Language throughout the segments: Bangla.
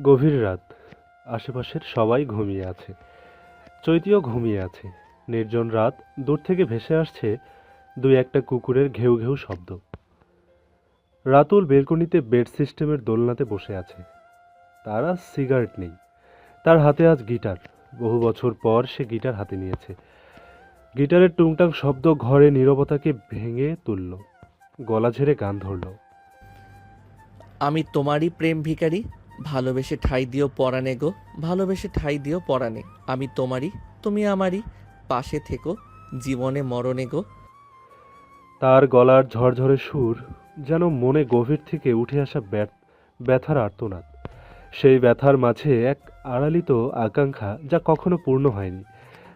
গভীর রাত। আশেপাশের সবাই ঘুমিয়ে আছে। চৈতিও ঘুমিয়ে আছে। নির্জন রাত। দূর থেকে ভেসে আসছে দুই একটা কুকুরের ঘেউ ঘেউ শব্দ। রাতুল বেলকনিতে বেড সিস্টেমের দোলনাতে বসে আছে। তার আজ সিগারেট নেই। তার হাতে আজ গিটার। বহু বছর পর সে গিটার হাতে নিয়েছে। গিটারের টুংটাং শব্দ ঘরে নীরবতাকে ভেঙে তুলল। গলা ঝেড়ে গান ধরল। আমি তোমারই প্রেম ভিখারি, ভালোবেসে ঠাঁই দিও পরাণে গো, ভালোবেসে ঠাঁই দিও পরাণে। আমি তোমারই, তুমি আমারই, পাশে থেকো জীবনে মরণে গো। তার গলার ঝরঝরে সুর যেন মনে গভীর থেকে উঠে আসা ব্যথার আর্তনাদ। সেই ব্যথার মাঝে এক আড়ালিত আকাঙ্ক্ষা যা কখনো পূর্ণ হয়নি,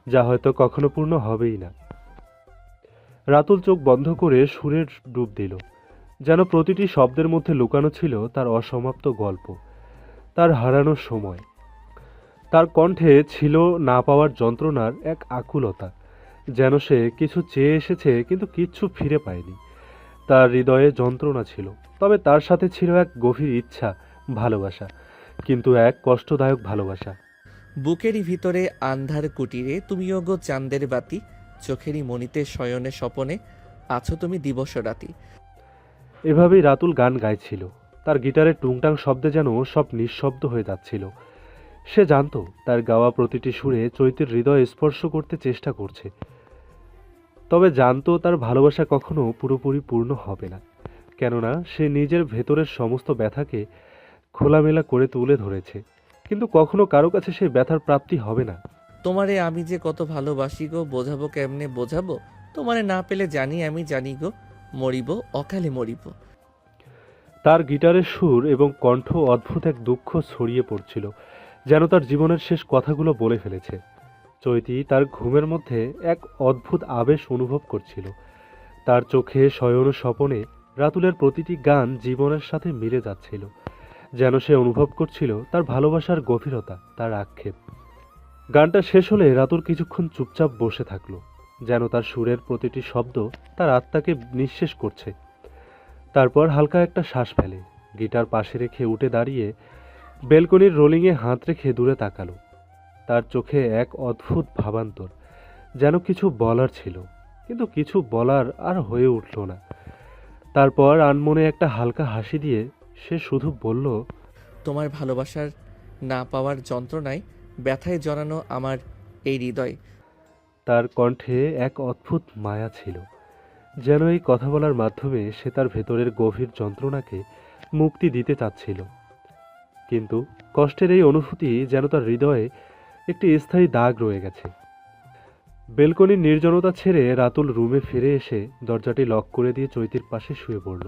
যা হয়তো কখনো পূর্ণ হবেই না। রাতুল চোখ বন্ধ করে সুরের ডুব দিল, যেন প্রতিটি শব্দের মধ্যে লুকানো ছিল তার অসমাপ্ত গল্প, তার হারানোর সময়। তার কণ্ঠে ছিল না পাওয়ার যন্ত্রণার এক আকুলতা, যেন সে কিছু চেয়ে এসেছে কিন্তু কিচ্ছু ফিরে পায়নি। তার হৃদয়ে যন্ত্রণা ছিল, তবে তার সাথে ছিল এক গভীর ইচ্ছা, ভালোবাসা, কিন্তু এক কষ্টদায়ক ভালোবাসা। বুকেরই ভিতরে আন্ধার কুটিরে তুমিও গো চাঁদের বাতি, চোখেরই মনিতে শয়নে স্বপনে আছো তুমি দিবস রাতি। এভাবেই রাতুল গান গাইছিল। তার গিটারের টুংটাং শব্দে যেন সব নিঃশব্দ হয়ে যাচ্ছিল। সে জানত তার গাওয়া প্রতিটি সুরে চৈতির হৃদয় স্পর্শ করতে চেষ্টা করছে, তবে জানত তার ভালোবাসা কখনো পুরোপুরি পূর্ণ হবে না, কেননা সে নিজের ভেতরের সমস্ত ব্যথাকে খোলামেলা করে তুলে ধরেছে। কিন্তু কখনো কারো কাছে সেই ব্যথার প্রাপ্তি হবে না। তোমারে আমি যে কত ভালোবাসি গো, বোঝাবো কেমনে বোঝাবো, তোমারে না পেলে জানি আমি জানি গো, মরিব অকালে মরিব। তার গিটারের সুর এবং কণ্ঠ অদ্ভুত এক দুঃখ ছড়িয়ে পড়ছিল, যেন তার জীবনের শেষ কথাগুলো বলে ফেলেছে। চৈতি তার ঘুমের মধ্যে এক অদ্ভুত আবেশ অনুভব করছিল। তার চোখে শয়ন স্বপনে রাতুলের প্রতিটি গান জীবনের সাথে মিলে যাচ্ছিল, যেন সে অনুভব করছিল তার ভালোবাসার গভীরতা, তার আক্ষেপ। গানটা শেষ হলে রাতুল কিছুক্ষণ চুপচাপ বসে থাকলো, যেন তার সুরের প্রতিটি শব্দ তার আত্মাকে নিঃশেষ করছে। তারপর হালকা একটা শ্বাস ফেলে, গিটার পাশে রেখে উঠে দাঁড়িয়ে বেলকনির রোলিংয়ে হাত রেখে দূরে তাকালো। তার চোখে এক অদ্ভুত ভাবান্তর, যেন কিছু বলার ছিল, কিন্তু কিছু বলার আর হয়ে উঠল না। তারপর আনমনে একটা হালকা হাসি দিয়ে সে শুধু বলল, তোমার ভালোবাসার না পাওয়ার যন্ত্রণায় ব্যথায় জড়ানো আমার এই হৃদয়। তার কণ্ঠে এক অদ্ভুত মায়া ছিল, যেন এই কথা বলার মাধ্যমে সে তার ভেতরের গভীর যন্ত্রণাকে মুক্তি দিতে চাচ্ছিল। কিন্তু কষ্টের এই অনুভূতি যেন তার হৃদয়ে একটি স্থায়ী দাগ রয়ে গেছে। বেলকনির নির্জনতা ছেড়ে রাতুল রুমে ফিরে এসে দরজাটি লক করে দিয়ে চৈতির পাশে শুয়ে পড়ল।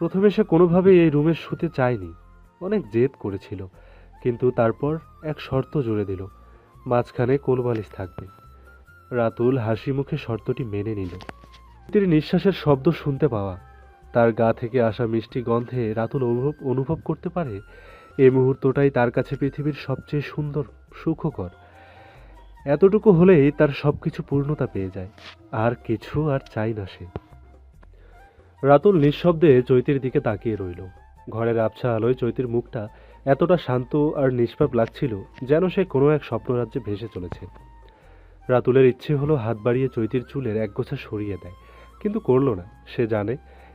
প্রথমে সে কোনোভাবেই এই রুমে শুতে চায়নি, অনেক জেদ করেছিল, কিন্তু তারপর এক শর্ত জুড়ে দিল, মাঝখানে কোলবালিশ থাকবে। রাতুল হাসি মুখে শর্তটি মেনে নিল। চৈতির নিঃশ্বাসের শব্দ শুনতে পাওয়া, তার গা থেকে আসা মিষ্টি গন্ধে রাতুল অনুভব করতে পারে এই মুহূর্তটাই তার কাছে পৃথিবীর সবচেয়ে সুন্দর, সুখকর। এতটুকু হলেই তার সবকিছু পূর্ণতা পেয়ে যায়, আর কিছু আর চাই না সে। রাতুল নিঃশব্দে চৈতির দিকে তাকিয়ে রইল। ঘরের আবছা আলোয় চৈতির মুখটা এতটা শান্ত আর নিষ্পাপ লাগছিল, যেন সে কোনো এক স্বপ্নরাজ্যে ভেসে চলেছে। রাতুলের ইচ্ছে হলো হাত বাড়িয়ে চৈতির চুলের একগোছা সরিয়ে দেয়, কিন্তু করল না। সে জানে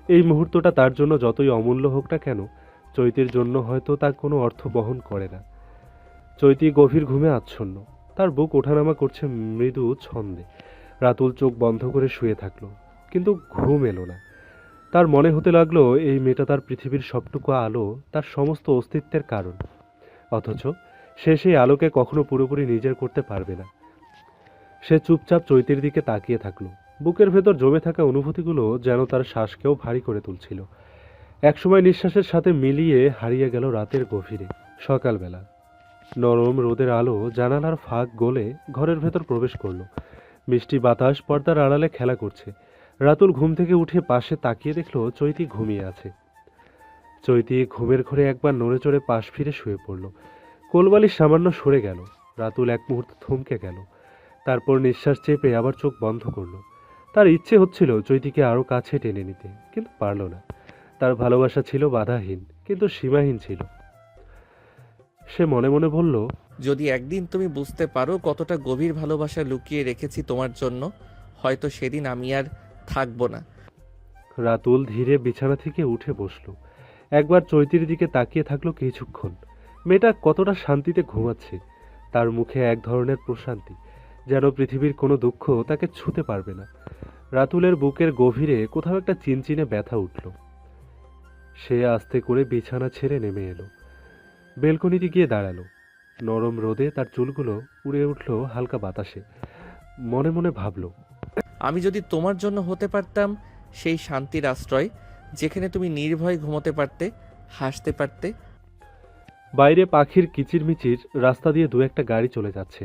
এই মুহূর্তটা তার জন্য যতই অমূল্য হোক না কেন, চৈতির জন্য হয়তো তা কোনো অর্থ বহন করে না। চৈতি গভীর ঘুমে আচ্ছন্ন, তার বুক ওঠানামা করছে মৃদু ছন্দে। রাতুল চোখ বন্ধ করে শুয়ে থাকলো, কিন্তু ঘুম এলো না। তার মনে হতে লাগলো এই মেয়েটা তার পৃথিবীর সবটুকু আলো, তার সমস্ত অস্তিত্বের কারণ, অথচ সে সেই আলোকে কখনো পুরোপুরি নিজের করতে পারবে না। সে চুপচাপ চৈতির দিকে তাকিয়ে থাকলো। বুকের ভেতর জমে থাকা অনুভূতিগুলো যেন তার শ্বাসকেও ভারী করে তুলছিল। একসময় নিঃশ্বাসের সাথে মিলিয়ে হারিয়ে গেল রাতের গভীরে। সকালবেলা নরম রোদের আলো জানালার ফাঁক গলে ঘরের ভেতর প্রবেশ করলো। মিষ্টি বাতাস পর্দার আড়ালে খেলা করছে। রাতুল ঘুম থেকে উঠে পাশে তাকিয়ে দেখলো চৈতি ঘুমিয়ে আছে। চৈতি ঘুমের ঘরে একবার নড়ে চড়ে পাশ ফিরে শুয়ে পড়ল। কোলবালিশ সামান্য সরে গেল। রাতুল এক মুহূর্ত থমকে গেল, তারপর নিঃশ্বাস চেপে আবার চোখ বন্ধ করলো। তার ইচ্ছে হচ্ছিল চৈতিকে আরো কাছে টেনে নিতে, কিন্তু পারল না। তার ভালোবাসা ছিল বাধাহীন, কিন্তু সীমাহীন ছিল। সে মনে মনে বলল, যদি একদিন তুমি বুঝতে পারো কতটা গভীর ভালোবাসা লুকিয়ে রেখেছি তোমার জন্য, হয়তো সেদিন আমি আর থাকবো না। রাতুল ধীরে বিছানা থেকে উঠে বসল। একবার চৈতির দিকে তাকিয়ে থাকলো কিছুক্ষণ। মেয়েটা কতটা শান্তিতে ঘুমাচ্ছে। তার মুখে এক ধরনের প্রশান্তি, যেন পৃথিবীর কোনো দুঃখ তাকে ছুঁতে পারবে না। রাতুলের বুকের গভীরে কোথাও একটা চিনচিনে ব্যথা উঠল। সে আস্তে করে বিছানা ছেড়ে নেমে এলো। বেলকনিতে গিয়ে দাঁড়ালো। নরম রোদে তার চুলগুলো উড়ে উঠল হালকা বাতাসে। মনে মনে ভাবল, আমি যদি তোমার জন্য হতে পারতাম সেই শান্তির আশ্রয়, যেখানে তুমি নির্ভয়ে ঘুমোতে পারতে, হাসতে পারতে। বাইরে পাখির কিচিরমিচির, রাস্তা দিয়ে দু একটা গাড়ি চলে যাচ্ছে।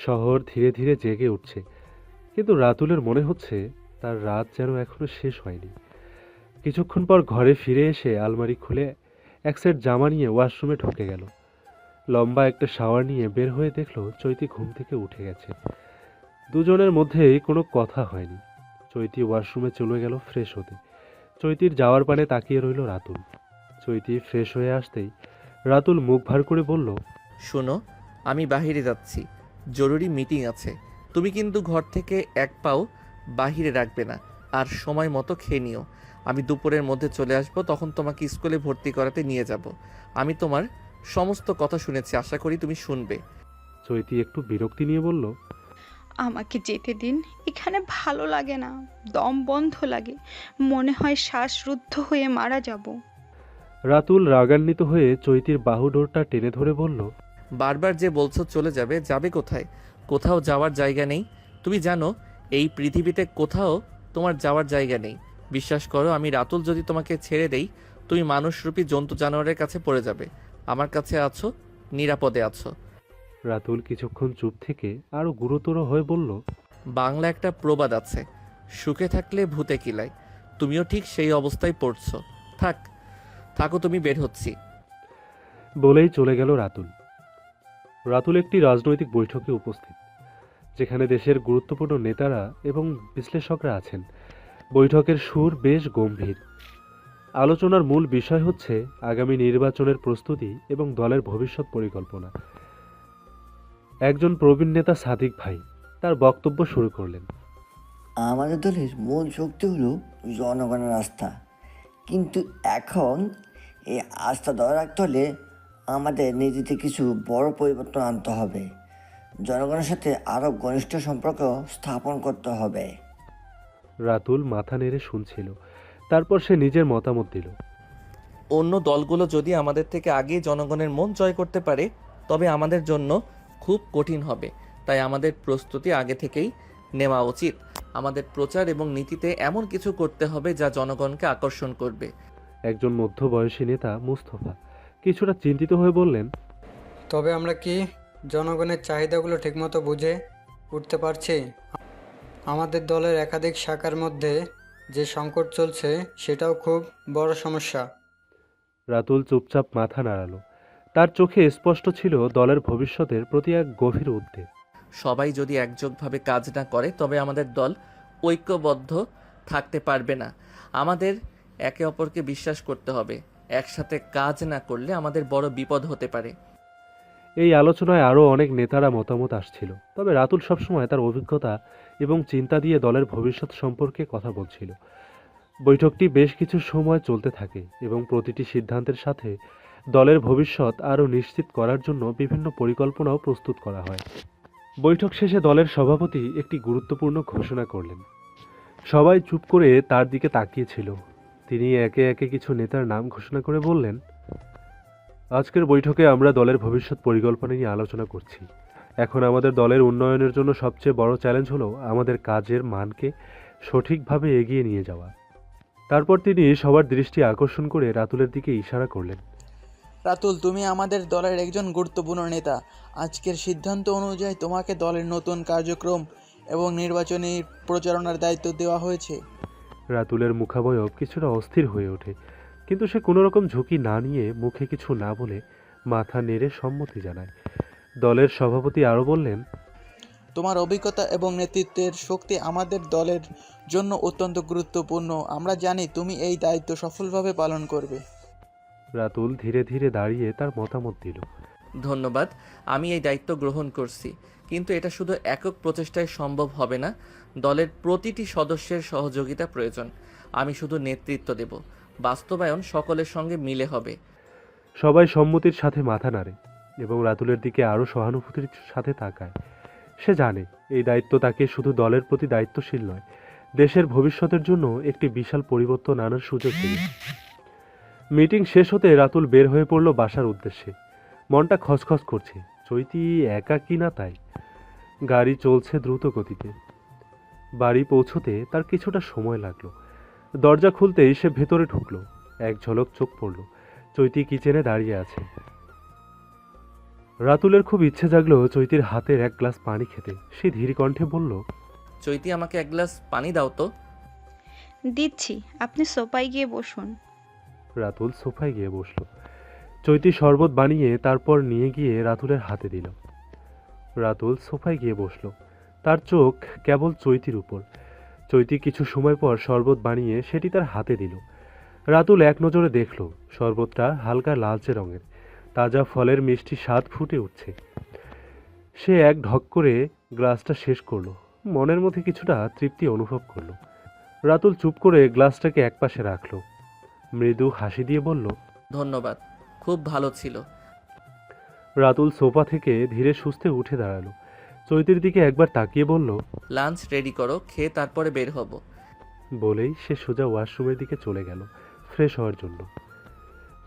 শহর ধীরে ধীরে জেগে উঠছে। কিন্তু রাতুলের মনে হচ্ছে তার রাত যেন এখনো শেষ হয়নি। কিছুক্ষণ পর ঘরে ফিরে এসে আলমারি খুলে এক সেট জামা নিয়ে ওয়াশরুমে ঢুকে গেল। লম্বা একটা শাওয়ার নিয়ে বের হয়ে দেখলো চৈতি ঘুম থেকে উঠে গেছে। দুজনের মধ্যেই কোনো কথা হয়নি। চৈতি ওয়াশরুমে চলে গেল ফ্রেশ হতে। চৈতির যাওয়ার পানে তাকিয়ে রইল রাতুল। চৈতি ফ্রেশ হয়ে আসতেই রাতুল মুখ ভার করে বলল, শোনো, আমি বাহিরে যাচ্ছি, জরুরি মিটিং আছে। তুমি কিন্তু ঘর থেকে এক পাও বাহিরে রাখবে না, আর সময় মতো খেয়ে নিও। আমি দুপুরের মধ্যে চলে আসবো, তখন তোমাকে স্কুলে ভর্তি করাতে নিয়ে যাব। আমি তোমার সমস্ত কথা শুনেছি, আশা করি তুমি শুনবে। চৈতি একটু বিরক্তি নিয়ে বলল, আমাকে যেতে দিন, এখানে ভালো লাগে না, দম বন্ধ লাগে, মনে হয় শ্বাসরুদ্ধ হয়ে মারা যাব। রাতুল রাগান্বিত হয়ে চৈতির বাহু ডোরটা টেনে ধরে বলল, বারবার যে বলছো চলে যাবে, যাবে কোথায়? কোথাও যাওয়ার জায়গা নেই। তুমি জানো এই পৃথিবীতে কোথাও তোমার যাওয়ার জায়গা নেই। বিশ্বাস করো, আমি রাতুল যদি তোমাকে ছেড়ে দেই, তুমি মানুষরূপী জন্তু জানোয়ারের কাছে পড়ে যাবে। আমার কাছে আছো, নিরাপদে আছো। রাতুল কিছুক্ষণ চুপ থেকে আরো গুরুতর হয়ে বলল, বাংলা একটা প্রবাদ আছে, সুখে থাকলে ভূতে কিলায়। তুমিও ঠিক সেই অবস্থায় পড়ছো। থাক, থাকো, তুমি, বের হচ্ছি। বলেই চলে গেল রাতুল। রাতুল একটি রাজনৈতিক বৈঠকে উপস্থিত, যেখানে দেশের গুরুত্বপূর্ণ নেতারা এবং বিশ্লেষকরা আছেন। বৈঠকের সুর বেশ গম্ভীর। আলোচনার মূল বিষয় হচ্ছে আগামী নির্বাচনের প্রস্তুতি এবং দলের ভবিষ্যৎ পরিকল্পনা। একজন প্রবীণ নেতা সাদিক ভাই তার বক্তব্য শুরু করলেন। আমাদের দলের মূল শক্তি হলো জনগণের আস্থা, কিন্তু এখন এই আস্থা ধরে রাখতে হলে আমাদের নীতিতে কিছু বড় পরিবর্তন আনতে হবে। জনগণের সাথে আরও ঘনিষ্ঠ সম্পর্ক স্থাপন করতে হবে। রাতুল মাথা নেড়ে শুনছিল। তারপর সে নিজের মতামত দিল। অন্য দলগুলো যদি আমাদের থেকে আগে জনগণের মন জয় করতে পারে, তবে আমাদের জন্য খুব কঠিন হবে। তাই আমাদের প্রস্তুতি আগে থেকেই নেওয়া উচিত। আমাদের প্রচার এবং নীতিতে এমন কিছু করতে হবে যা জনগণকে আকর্ষণ করবে। একজন মধ্যবয়সী নেতা মুস্তফা কিছুটা চিন্তিত হয়ে বললেন, তবে আমরা কি জনগণের চাহিদাগুলো ঠিকমতো বুঝে উঠতে পারছি? আমাদের দলের একাধিক শাখার মধ্যে যে সংকট চলছে সেটাও খুব বড় সমস্যা। রাতুল চুপচাপ মাথা নাড়ালো। তার চোখে স্পষ্ট ছিল দলের ভবিষ্যতের প্রতি এক গভীর উদ্বেগ। সবাই যদি একযোগভাবে কাজ না করে, তবে আমাদের দল ঐক্যবদ্ধ থাকতে পারবে না। আমাদের একে অপরকে বিশ্বাস করতে হবে। একসাথে কাজ না করলে আমাদের বড় বিপদ হতে পারে। এই আলোচনায় আরও অনেক নেতারা মতামত আসছিল, তবে রাতুল সবসময় তার অভিজ্ঞতা এবং চিন্তা দিয়ে দলের ভবিষ্যৎ সম্পর্কে কথা বলছিল। বৈঠকটি বেশ কিছু সময় চলতে থাকে এবং প্রতিটি সিদ্ধান্তের সাথে দলের ভবিষ্যৎ আরও নিশ্চিত করার জন্য বিভিন্ন পরিকল্পনাও প্রস্তুত করা হয়। বৈঠক শেষে দলের সভাপতি একটি গুরুত্বপূর্ণ ঘোষণা করলেন। সবাই চুপ করে তার দিকে তাকিয়েছিল। তিনি একে একে কিছু নেতার নাম ঘোষণা করে বললেন, আজকের বৈঠকে আমরা দলের ভবিষ্যৎ পরিকল্পনা নিয়ে আলোচনা করছি। এখন আমাদের দলের উন্নয়নের জন্য সবচেয়ে বড় চ্যালেঞ্জ হলো আমাদের কাজের মানকে সঠিকভাবে এগিয়ে নিয়ে যাওয়া। তারপর তিনি সবার দৃষ্টি আকর্ষণ করে রাতুলের দিকে ইশারা করলেন। রাতুল, তুমি আমাদের দলের একজন গুরুত্বপূর্ণ নেতা। আজকের সিদ্ধান্ত অনুযায়ী তোমাকে দলের নতুন কার্যক্রম এবং নির্বাচনী প্রচারণার দায়িত্ব দেওয়া হয়েছে। রাতুলের মুখাবয়ব কিছুটা অস্থির হয়ে ওঠে, কিন্তু সে কোনো রকম ঝুঁকি না নিয়ে মুখে কিছু না বলে মাথা নেড়ে সম্মতি জানায়। দলের সভাপতি আরও বললেন, তোমার অভিজ্ঞতা এবং নেতৃত্বের শক্তি আমাদের দলের জন্য অত্যন্ত গুরুত্বপূর্ণ। আমরা জানি তুমি এই দায়িত্ব সফলভাবে পালন করবে। রাতুল ধীরে ধীরে দাঁড়িয়ে তার মতামত দিল। ধন্যবাদ। আমি এই দায়িত্ব গ্রহণ করছি, কিন্তু এটা শুধু একক প্রচেষ্টায় সম্ভব হবে না। দলের প্রতিটি সদস্যের সহযোগিতা প্রয়োজন। আমি শুধু নেতৃত্ব দেব, বাস্তবায়ন সকলের সঙ্গে মিলে হবে। সবাই সম্মতির সাথে মাথা নাড়ে এবং রাতুলের দিকে আরও সহানুভূতির সাথে তাকায়। সে জানে এই দায়িত্ব তাকে শুধু দলের প্রতি দায়িত্বশীল নয়, দেশের ভবিষ্যতের জন্য একটি বিশাল পরিবর্তন আনার সুযোগ দেবে। মিটিং শেষ হতে রাতুল বের হয়ে পড়ল বাসার উদ্দেশ্যে। মনটা খসখস করছে, চৈতি একা কিনা তাই। গাড়ি চলছে দ্রুত গতিতে। বাড়ি পৌঁছতে তার কিছুটা সময় লাগলো। দরজা খুলতেই সে ভেতরে ঢুকলো। এক ঝলক চোখ পড়ল, চৈতি কিচেনে দাঁড়িয়ে আছে। রাতুলের খুব ইচ্ছে জাগলো চৈতির হাতের এক গ্লাস পানি খেতে। সে ধীর কণ্ঠে বলল, চৈতি, আমাকে এক গ্লাস পানি দাও তো। দিচ্ছি, আপনি সোফায় গিয়ে বসুন। রাতুল সোফায় গিয়ে বসল। চৈতি শরবত বানিয়ে তারপর নিয়ে গিয়ে রাতুলের হাতে দিল। রাতুল সোফায় গিয়ে বসল। তার চোখ কেবল চৈতির উপর। চৈতি কিছু সময় পর শরবত বানিয়ে সেটি তার হাতে দিল। রাতুল এক নজরে দেখল শরবতটা হালকা লালচে রঙের, তাজা ফলের মিষ্টি স্বাদ ফুটে উঠছে। সে এক ঢক করে গ্লাসটা শেষ করলো। মনের মধ্যে কিছুটা তৃপ্তি অনুভব করলো। রাতুল চুপ করে গ্লাসটাকে একপাশে রাখল। মৃদু হাসি দিয়ে বলল, ধন্যবাদ, খুব ভালো ছিল। রাতুল সোফা থেকে ধীরে সুস্থে উঠে দাঁড়ালো। চৈতির দিকে একবার তাকিয়ে বলল, লাঞ্চ রেডি করো, খেয়ে তারপরে বের হব। বলেই সে সোজা ওয়াশরুমের দিকে চলে গেল ফ্রেশ হওয়ার জন্য।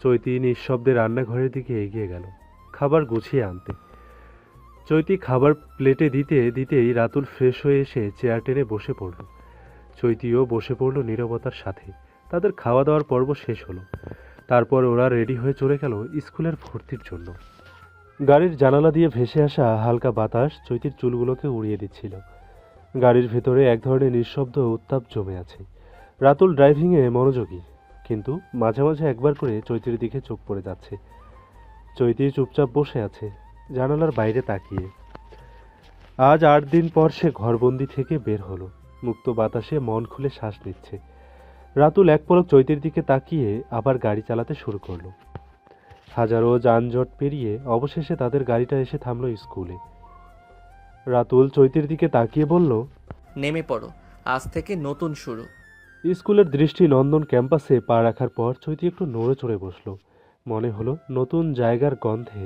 চৈতি নিঃশব্দে রান্নাঘরের দিকে এগিয়ে গেল খাবার গুছিয়ে আনতে। চৈতি খাবার প্লেটে দিতে দিতেই রাতুল ফ্রেশ হয়ে এসে চেয়ার টেনে বসে পড়ল। চৈতিও বসে পড়ল নীরবতার সাথে। তাদের খাওয়া দাওয়ার পর্ব শেষ হলো। তারপর ওরা রেডি হয়ে চলে গেল স্কুলের ভর্তির জন্য। গাড়ির জানালা দিয়ে ভেসে আসা হালকা বাতাস চৈতির চুলগুলোকে উড়িয়ে দিচ্ছিল। গাড়ির ভেতরে এক ধরনের নিঃশব্দ উত্তাপ জমে আছে। রাতুল ড্রাইভিংয়ে মনোযোগী, কিন্তু মাঝে মাঝে একবার করে চৈতির দিকে চোখ পড়ে যাচ্ছে। চৈতি চুপচাপ বসে আছে জানালার বাইরে তাকিয়ে। আজ 8 দিন পর সে ঘরবন্দি থেকে বের হলো। মুক্ত বাতাসে মন খুলে শ্বাস নিচ্ছে। রাতুল এক পলক চৈতির দিকে তাকিয়ে আবার গাড়ি চালাতে শুরু করলো। হাজারো যানজট পেরিয়ে অবশেষে তাদের গাড়িটা এসে থামলো স্কুলে। রাতুল চৈতির দিকে তাকিয়ে বলল, নেমে পড়ো, আজ থেকে নতুন শুরু। স্কুলের দৃষ্টি নন্দন ক্যাম্পাসে পা রাখার পর চৈতি একটু নড়ে চড়ে বসলো। মনে হলো নতুন জায়গার গন্ধে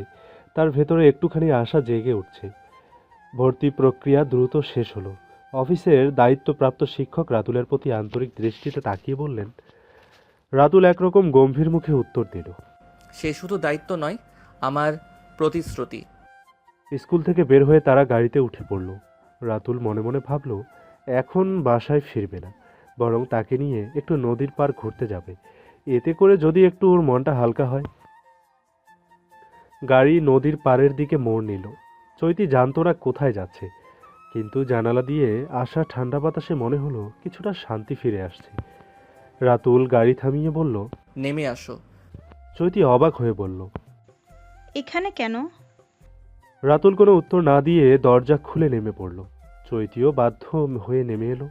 তার ভেতরে একটুখানি আশা জেগে উঠছে। ভর্তি প্রক্রিয়া দ্রুত শেষ হলো। অফিসের দায়িত্বপ্রাপ্ত শিক্ষক রাতুলের প্রতি আন্তরিক দৃষ্টিতে তাকিয়ে বললেন। রাতুল একরকম গম্ভীর মুখে উত্তর দিল, সে শুধু দায়িত্ব নয়, আমার প্রতিশ্রুতি। স্কুল থেকে বের হয়ে তারা গাড়িতে উঠে পড়ল। রাতুল মনে মনে ভাবল এখন বাসায় ফিরবে না, বরং তাকে নিয়ে একটু নদীর পার ঘুরতে যাবে। এতে করে যদি একটু ওর মনটা হালকা হয়। গাড়ি নদীর পাড়ের দিকে মোড় নিল। চৈতি জানতো না কোথায় যাচ্ছে, কিন্তু জানালা দিয়ে আসা ঠান্ডা বাতাসে মনে হলো কিছুটা শান্তি ফিরে আসছে। রাতুল গাড়ি থামিয়ে বলল, নেমে আসো। চৈতি অবাক হয়ে বলল, এখানে কেন? রাতুল কোনো উত্তর না দিয়ে দরজা খুলে নেমে পড়ল। চৈতিও বাধ্য হয়ে নেমে এলো।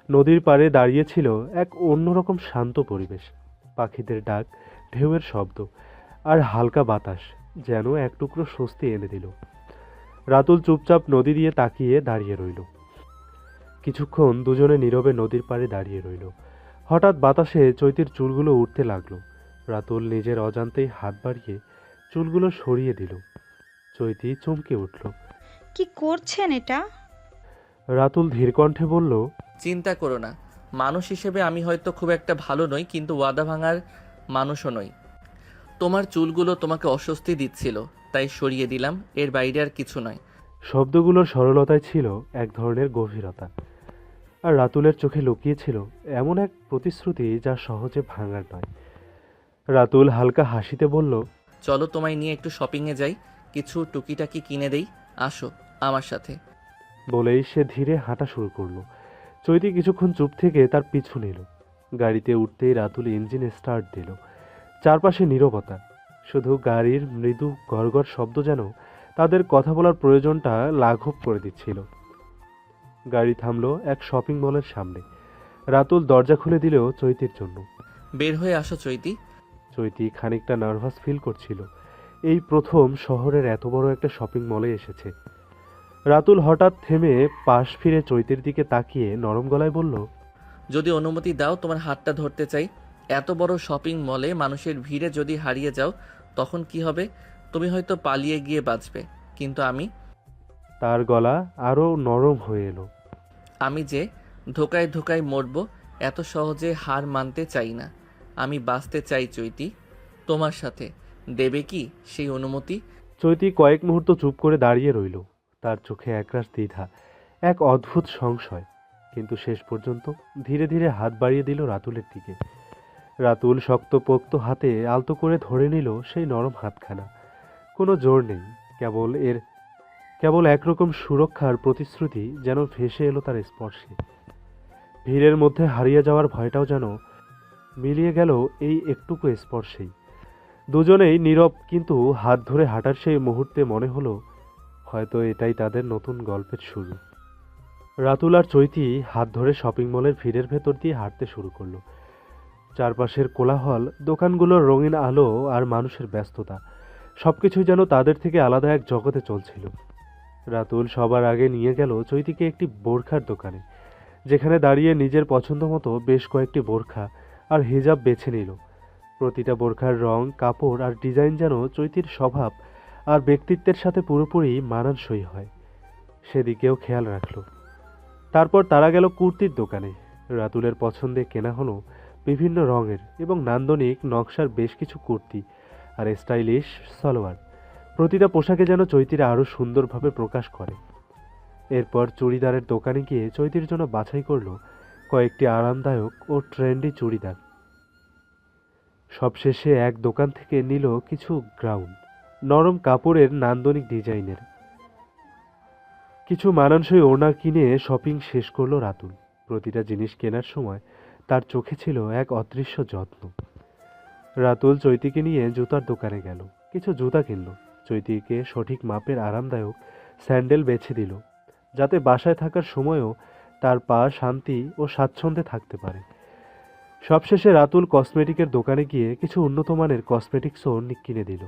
নদীর পাড়ে দাঁড়িয়েছিল এক অন্যরকম শান্ত পরিবেশ। পাখিদের ডাক, ঢেউয়ের শব্দ আর হালকা বাতাস যেন এক টুকরো স্বস্তি এনে দিল। রাতুল চুপচাপ নদী দিয়ে তাকিয়ে দাঁড়িয়ে রইল। কিছুক্ষণ দুজনে নীরবে নদীর পাড়ে দাঁড়িয়ে রইল। হঠাৎ বাতাসে চৈতির চুলগুলো উঠতে লাগলো। রাতুল নিজের অজান্তেই হাত বাড়িয়ে চুলগুলো সরিয়ে দিল। চৈতি চমকে উঠল। কি করছেন এটা? রাতুল ধীর কণ্ঠে বলল, চিন্তা করো না, মানুষ হিসেবে আমি হয়তো খুব একটা ভালো নই, কিন্তু ওয়াদা ভাঙার মানুষও নই। তোমার চুলগুলো তোমাকে অস্বস্তি দিচ্ছিল, তাই সরিয়ে দিলাম, এর বাইরে আর কিছু নয়। শব্দগুলোর সরলতায় ছিল এক ধরনের গভীরতা, আর রাতুলের চোখে লুকিয়েছিল এমন এক প্রতিশ্রুতি যা সহজে ভাঙার নয়। রাতুল হালকা হাসিতে বলল, চলো তোমায় নিয়ে একটু শপিংয়ে যাই, কিছু টুকিটাকি কিনে দেই, আসো আমার সাথে। বলেই সে ধীরে হাঁটা শুরু করলো। চৈতি কিছুক্ষণ চুপ থেকে তার পিছু নিল। গাড়িতে উঠতেই রাতুল ইঞ্জিন স্টার্ট দিল। চারপাশে নীরবতা, শুধু গাড়ির মৃদু গড়গড় শব্দ যেন তাদের কথা বলার প্রয়োজনটা লাঘব করে দিচ্ছিল। গাড়ি থামলো এক শপিং মলের সামনে। রাতুল দরজা খুলে দিলেও চৈতির জন্য। বের হয়ে আসো চৈতি। চৈতি খানিকটা নার্ভাস ফিল করছিল, এই প্রথম শহরের এত বড় একটা শপিং মলে এসেছে। রাতুল হঠাৎ থেমে পাশ ফিরে চৈতির দিকে তাকিয়ে নরম গলায় বলল, যদি অনুমতি দাও তোমার হাতটা ধরতে চাই। এত বড় শপিং মলে মানুষের ভিড়ে যদি হারিয়ে যাও তখন কি হবে? তুমি হয়তো পালিয়ে গিয়ে বাঁচবে, কিন্তু আমি তার গলা আরও নরম হয়ে এলো। আমি যে ধোকায় ধোকায় মরব, এত সহজে হার মানতে চাই না। আমি বাঁচতে চাই চৈতি, তোমার সাথে। দেবে কি সেই অনুমতি? চৈতি কয়েক মুহূর্ত চুপ করে দাঁড়িয়ে রইল। তার চোখে একরাশ দ্বিধা, এক অদ্ভুত সংশয়। কিন্তু শেষ পর্যন্ত ধীরে ধীরে হাত বাড়িয়ে দিল রাতুলের দিকে। রাতুল শক্তপোক্ত হাতে আলতো করে ধরে নিল সেই নরম হাতখানা। কোনো জোর নেই, কেবল একরকম সুরক্ষার প্রতিশ্রুতি যেন ভেসে এলো তার স্পর্শে। ভিড়ের মধ্যে হারিয়ে যাওয়ার ভয়টাও যেন মিলিয়ে গেল এই একটুকু স্পর্শেই। দুজনেই নীরব, কিন্তু হাত ধরে হাঁটার সেই মুহূর্তে মনে হলো হয়তো এটাই তাদের নতুন গল্পের শুরু। রাতুল আর চৈতি হাত ধরে শপিং মলের ভিড়ের ভেতর দিয়ে হাঁটতে শুরু করলো। চারপাশের কোলাহল, দোকানগুলোর রঙিন আলো আর মানুষের ব্যস্ততা, সবকিছুই যেন তাদের থেকে আলাদা এক জগতে চলছিল। রাতুল সবার আগে নিয়ে গেল চৈতিকে একটি বোরখার দোকানে, যেখানে দাঁড়িয়ে নিজের পছন্দ মতো বেশ কয়েকটি বোরখা আর হিজাব বেছে নিল। প্রতিটা বোরখার রং, কাপড় আর ডিজাইন যেন চৈতির স্বভাব আর ব্যক্তিত্বের সাথে পুরোপুরি মানানসই হয়, সেদিকেও খেয়াল রাখল। তারপর তারা গেল কুর্তির দোকানে। রাতুলের পছন্দে কেনা হলো বিভিন্ন রঙের এবং নান্দনিক নকশার বেশ কিছু কুর্তি আর স্টাইলিশ সালোয়ার। প্রতিটা পোশাকে যেন চৈতিরা আরও সুন্দরভাবে প্রকাশ করে। এরপর চুড়িদারের দোকানে গিয়ে চৈতির জন্য বাছাই করলো কয়েকটি আরামদায়ক ও ট্রেন্ডি চুড়িদার। সবশেষে এক দোকান থেকে নিল কিছু গাউন, নরম কাপড়ের নান্দনিক ডিজাইনের। কিছু মানানসই ওড়না কিনে শপিং শেষ করলো রাতুল। প্রতিটা জিনিস কেনার সময় তার চোখে ছিল এক অদৃশ্য যত্ন। রাতুল চৈতিকে নিয়ে জুতার দোকানে গেল, কিছু জুতা কিনল। চৈতিকে সঠিক মাপের আরামদায়ক স্যান্ডেল বেছে দিল, যাতে বাসায় থাকার সময়ও তার পা শান্তি ও স্বাচ্ছন্দ্যে থাকতে পারে। সবশেষে রাতুল কসমেটিকের দোকানে গিয়ে কিছু উন্নত মানের কসমেটিক্সও কিনে দিল।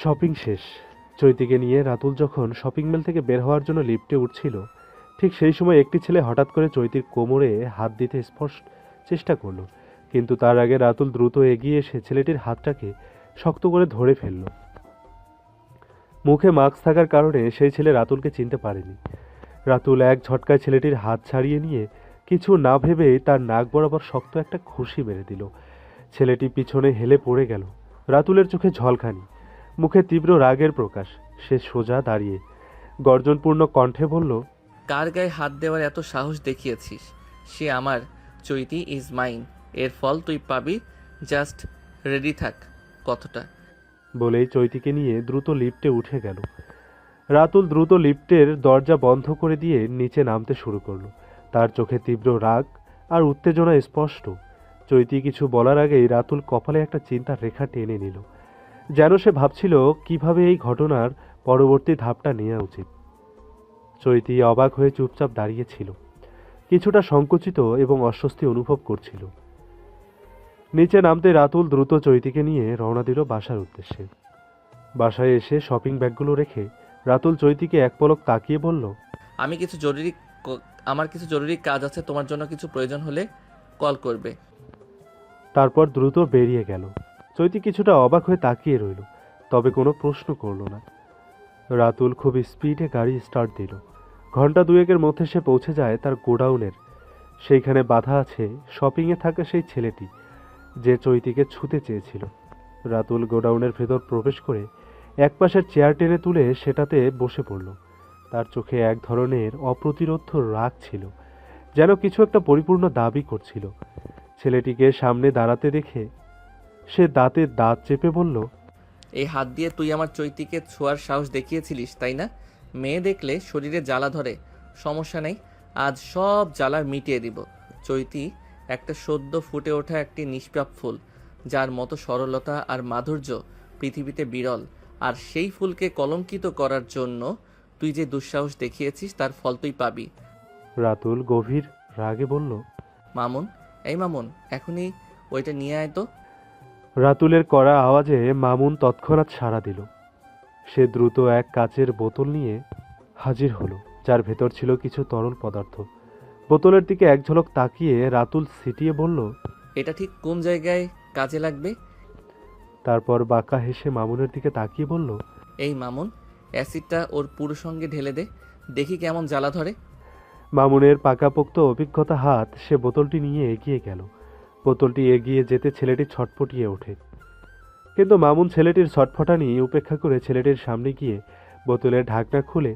শপিং শেষ। চৈতিকে নিয়ে রাতুল যখন শপিং মল থেকে বের হওয়ার জন্য লিফটে উঠছিল, ঠিক সেই সময় একটি ছেলে হঠাৎ করে চৈতির কোমরে হাত দিতে চেষ্টা করলো। কিন্তু তার আগে রাতুল দ্রুত এগিয়ে এসে ছেলেটির হাতটাকে শক্ত করে ধরে ফেলল। মুখে মাস্ক থাকার কারণে সেই ছেলে রাতুলকে চিনতে পারেনি। রাতুল এক ঝটকায় ছেলেটির হাত ছাড়িয়ে নিয়ে কিছু না ভেবেই তার নাক বরাবর শক্ত একটা ঘুষি মেরে দিল। ছেলেটি পিছনে হেলে পড়ে গেল। রাতুলের চোখে ঝলকানি, মুখে তীব্র রাগের প্রকাশ। সে সোজা দাঁড়িয়ে গর্জনপূর্ণ কণ্ঠে বলল, কার গায়ে হাত দেওয়ার এত সাহস দেখিয়েছিস? সে আমার, চৈতি ইজ মাইন। এর ফল তুই পাবি, জাস্ট রেডি থাক। কতটা বলেই চৈতিকে নিয়ে দ্রুত লিফটে উঠে গেল। রাতুল দ্রুত লিফটের দরজা বন্ধ করে দিয়ে নিচে নামতে শুরু করলো। তার চোখে তীব্র রাগ আর উত্তেজনা স্পষ্ট। চৈতি কিছু বলার আগেই রাতুল কপালে একটা চিন্তার রেখা টেনে নিল, যেন সে ভাবছিল কিভাবে এই ঘটনার পরবর্তী ধাপটা নেওয়া উচিত। চৈতি অবাক হয়ে চুপচাপ দাঁড়িয়েছিল, কিছুটা সংকুচিত এবং অস্বস্তি অনুভব করছিল। নিচে নামতে রাতুল দ্রুত চৈতিকে নিয়ে রওনা দিল বাসার উদ্দেশ্যে। বাসায় এসে শপিং ব্যাগগুলো রেখে রাতুল চৈতিকে এক পলক তাকিয়ে বলল, আমার কিছু জরুরি কাজ আছে, তোমার জন্য কিছু প্রয়োজন হলে কল করবে। তারপর দ্রুত বেরিয়ে গেল। চৈতি কিছুটা অবাক হয়ে তাকিয়ে রইল, তবে কোনো প্রশ্ন করল না। রাতুল খুব স্পিডে গাড়ি স্টার্ট দিল। ঘন্টা দুয়েকের মধ্যে সে পৌঁছে যায় তার গোডাউনের। সেইখানে বাধা আছে শপিংয়ে থাকা সেই ছেলেটি, যে চৈতিকে ছুতে চেয়েছিল। রাতুল গোডাউনের ভেতর প্রবেশ করে একপাশের চেয়ার টেনে তুলে সেটাতে বসে পড়ল। তার চোখে এক ধরনের অপ্রতিরোধ রাগ ছিল, যেন কিছু একটা পরিপূর্ণ দাবি করছিল। ছেলেটিকে সামনে দাঁড়াতে দেখে সে দাঁতে দাঁত চেপে বলল, এই হাত দিয়ে তুই আমার চৈতিকে ছোঁয়ার সাহস দেখিয়েছিলিস, তাই না? মেয়ে দেখলে শরীরে জ্বালা ধরে, সমস্যা নেই, আজ সব জ্বালা মিটিয়ে দিব। চৈতি একটা সদ্য ফুটে ওঠা একটি নিষ্পাপ ফুল, যার মতো সরলতা আর মাধুর্য পৃথিবীতে বিরল। আর সেই ফুলকে কলঙ্কিত করার জন্য তুই যে দুঃসাহস দেখিয়েছিস, তার ফল তুই পাবি। রাতুল গভীর রাগে বলল, মামুন, এই মামুন, এখনই ওইটা নিয়ে আয় তো। রাতুলের কড়া আওয়াজে মামুন তৎক্ষণাৎ সাড়া দিল। সে দ্রুত এক কাচের বোতল নিয়ে হাজির হলো, যার ভেতর ছিল কিছু তরল পদার্থ। বোতলের দিকে এক ঝলক তাকিয়ে রাতুল সিটিয়ে বলল, এটা ঠিক কোন জায়গায় কাজে লাগবে? তারপর বাঁকা হেসে মামুনের দিকে তাকিয়ে বলল, এই মামুন, অ্যাসিডটা ওর পুরো সঙ্গে ঢেলে দে, দেখি কেমন জ্বালা ধরে। মামুনের পাকাপোক্ত অভিজ্ঞতা হাত সে বোতলটি নিয়ে এগিয়ে গেল। বোতলটি এগিয়ে যেতে ছেলেটি ছটফটিয়ে ওঠে, কিন্তু মামুন ছেলেটির ছটফটানি উপেক্ষা করে ছেলেটির সামনে গিয়ে বোতলের ঢাকনা খুলে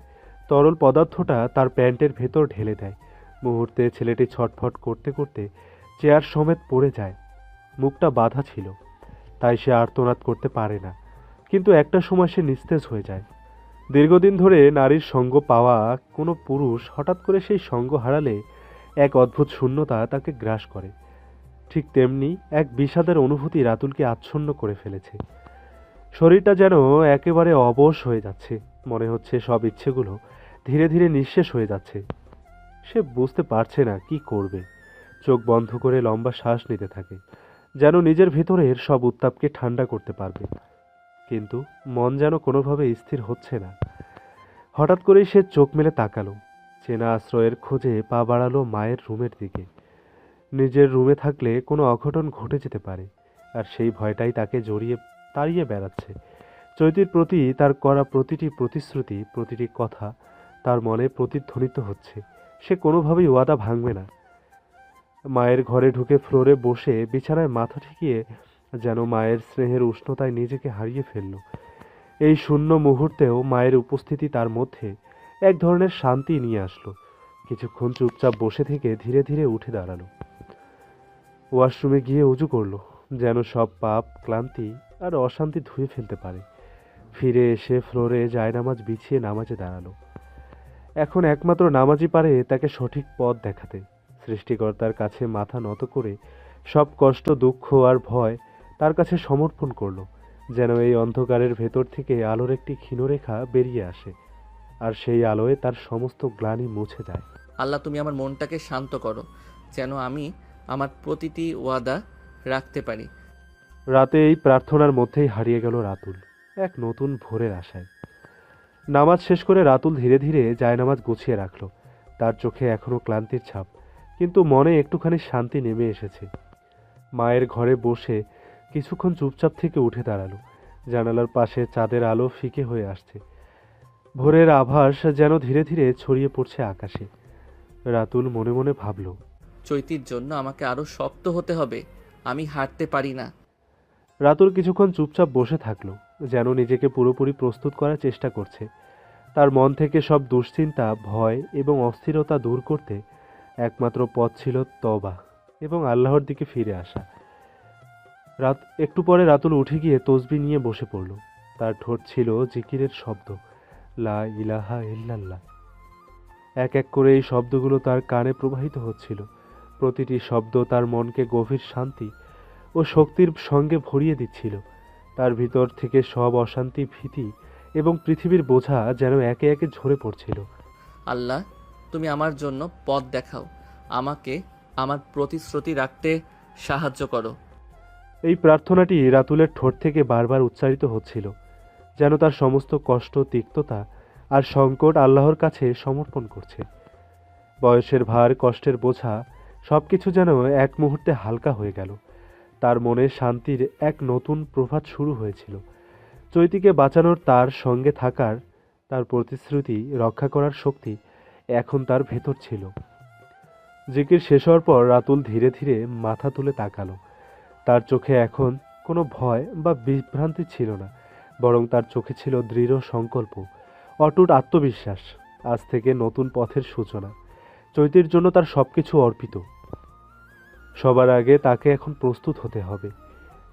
তরল পদার্থটা তার প্যান্টের ভেতর ঢেলে দেয়। মুহূর্তে ছেলেটি ছটফট করতে করতে চেয়ার সমেত পড়ে যায়। মুখটা বাঁধা ছিল, তাই সে আর্তনাদ করতে পারে না, কিন্তু একটা সময় সে নিস্তেজ হয়ে যায়। দীর্ঘদিন ধরে নারীর সঙ্গ পাওয়া কোনো পুরুষ হঠাৎ করে সেই সঙ্গ হারালে এক অদ্ভুত শূন্যতা তাকে গ্রাস করে। ঠিক তেমনি এক বিষাদের অনুভূতি রাতুলকে আচ্ছন্ন করে ফেলেছে। শরীরটা যেন একেবারে অবশ হয়ে যাচ্ছে, মনে হচ্ছে সব ইচ্ছেগুলো ধীরে ধীরে নিঃশেষ হয়ে যাচ্ছে। সে বুঝতে পারছে না কি করবে। চোখ বন্ধ করে লম্বা শ্বাস নিতে থাকে, যেন নিজের ভেতরের সব উত্তাপকে ঠান্ডা করতে পারবে, কিন্তু মন যেন কোনোভাবে স্থির হচ্ছে না। হঠাৎ করেই সে চোখ মেলে তাকালো, চেনা আশ্রয়ের খোঁজে পা বাড়ালো মায়ের রুমের দিকে। নিজের রুমে থাকলে কোনো অঘটন ঘটে যেতে পারে, আর সেই ভয়টাই তাকে জড়িয়ে তাড়িয়ে বেড়াচ্ছে। চৈতির প্রতি তার করা প্রতিটি প্রতিশ্রুতি, প্রতিটি কথা তার মনে প্রতিধ্বনিত হচ্ছে। সে কোনোভাবেই ওয়াদা ভাঙবে না। মায়ের ঘরে ঢুকে ফ্লোরে বসে বিছানায় মাথা ঠেকিয়ে যেন মায়ের স্নেহের উষ্ণতায় নিজেকে হারিয়ে ফেলল। এই শূন্য মুহূর্তেও মায়ের উপস্থিতি তার মধ্যে এক ধরনের শান্তি নিয়ে আসলো। কিছুক্ষণ চুপচাপ বসে থেকে ধীরে ধীরে উঠে দাঁড়ালো। ওয়াশরুমে গিয়ে উজু করলো, যেন সব পাপ, ক্লান্তি আর অশান্তি ধুয়ে ফেলতে পারে। ফিরে এসে ফ্লোরে জায়নামাজ বিছিয়ে নামাজে দাঁড়ালো। এখন একমাত্র নামাজই পারে তাকে সঠিক পথ দেখাতে। সৃষ্টিকর্তার কাছে মাথা নত করে সব কষ্ট, দুঃখ আর ভয় তার কাছে সমর্পণ করলো, যেন এই অন্ধকারের ভেতর থেকে আলোর একটি ক্ষীণরেখা বেরিয়ে আসে, আর সেই আলোয় তার সমস্ত গ্লানি মুছে যায়। আল্লাহ, তুমি আমার মনটাকে শান্ত করো, যেন আমি আমার প্রতিটি ওয়াদা রাখতে পারি। রাতে এই প্রার্থনার মধ্যেই হারিয়ে গেল রাতুল এক নতুন ভোরের আশায়। নামাজ শেষ করে রাতুল ধীরে ধীরে জায়নামাজ গুছিয়ে রাখল। তার চোখে এখনো ক্লান্তির ছাপ, কিন্তু মনে একটুখানি শান্তি নেমে এসেছে। মায়ের ঘরে বসে কিছুক্ষণ চুপচাপ থেকে উঠে দাঁড়ালো। জানালার পাশে চাঁদের আলো ফিকে হয়ে আসছে, ভোরের আভাস যেন ধীরে ধীরে ছড়িয়ে পড়ছে আকাশে। রাতুল মনে মনে ভাবল, চৈতির জন্য আমাকে আরো শক্ত হতে হবে, আমি হারতে পারি না। রাতুল কিছুক্ষণ চুপচাপ বসে থাকলো, যেন নিজেকে পুরোপুরি প্রস্তুত করার চেষ্টা করছে। তার মন থেকে সব দুশ্চিন্তা, ভয় এবং অস্থিরতা দূর করতে একমাত্র পথ ছিল তওবা এবং আল্লাহর দিকে ফিরে আসা। একটু পরে রাতুল উঠে গিয়ে তসবিহ নিয়ে বসে পড়ল। তার ঠোঁট ছিল জিকিরের শব্দ, লা ইলাহা ইল্লাল্লাহ। এক এক করে এই শব্দগুলো তার কানে প্রবাহিত হচ্ছিল। প্রতিটি শব্দ তার মনকে গভীর শান্তি ও শক্তির সঙ্গে ভরিয়ে দিচ্ছিল। তার ভিতর থেকে সব অশান্তি, ভীতি এবং পৃথিবীর বোঝা যেন একে একে ঝরে পড়ছিল। আল্লাহ, তুমি আমার জন্য পথ দেখাও, আমাকে আমার প্রতিশ্রুতি রাখতে সাহায্য করো। এই প্রার্থনাটি রাতুলের ঠোঁট থেকে বারবার উচ্চারিত হচ্ছিল, যেন তার সমস্ত কষ্ট, তিক্ততা আর সংকট আল্লাহর কাছে সমর্পণ করছে। বয়সের ভার, কষ্টের বোঝা সবকিছু যেন এক মুহূর্তে হালকা হয়ে গেল। তার মনে শান্তির এক নতুন প্রভাত শুরু হয়েছিল। চৈতিকে বাঁচানোর, তার সঙ্গে থাকার, তার প্রতিশ্রুতি রক্ষা করার শক্তি এখন তার ভেতর ছিল। জিকির শেষ হওয়ার পর রাতুল ধীরে ধীরে মাথা তুলে তাকালো। তার চোখে এখন কোনো ভয় বা বিভ্রান্তি ছিল না, বরং তার চোখে ছিল দৃঢ় সংকল্প, অটুট আত্মবিশ্বাস। আজ থেকে নতুন পথের সূচনা। চৈতির জন্য তার সবকিছু অর্পিত। সবার আগে তাকে এখন প্রস্তুত হতে হবে।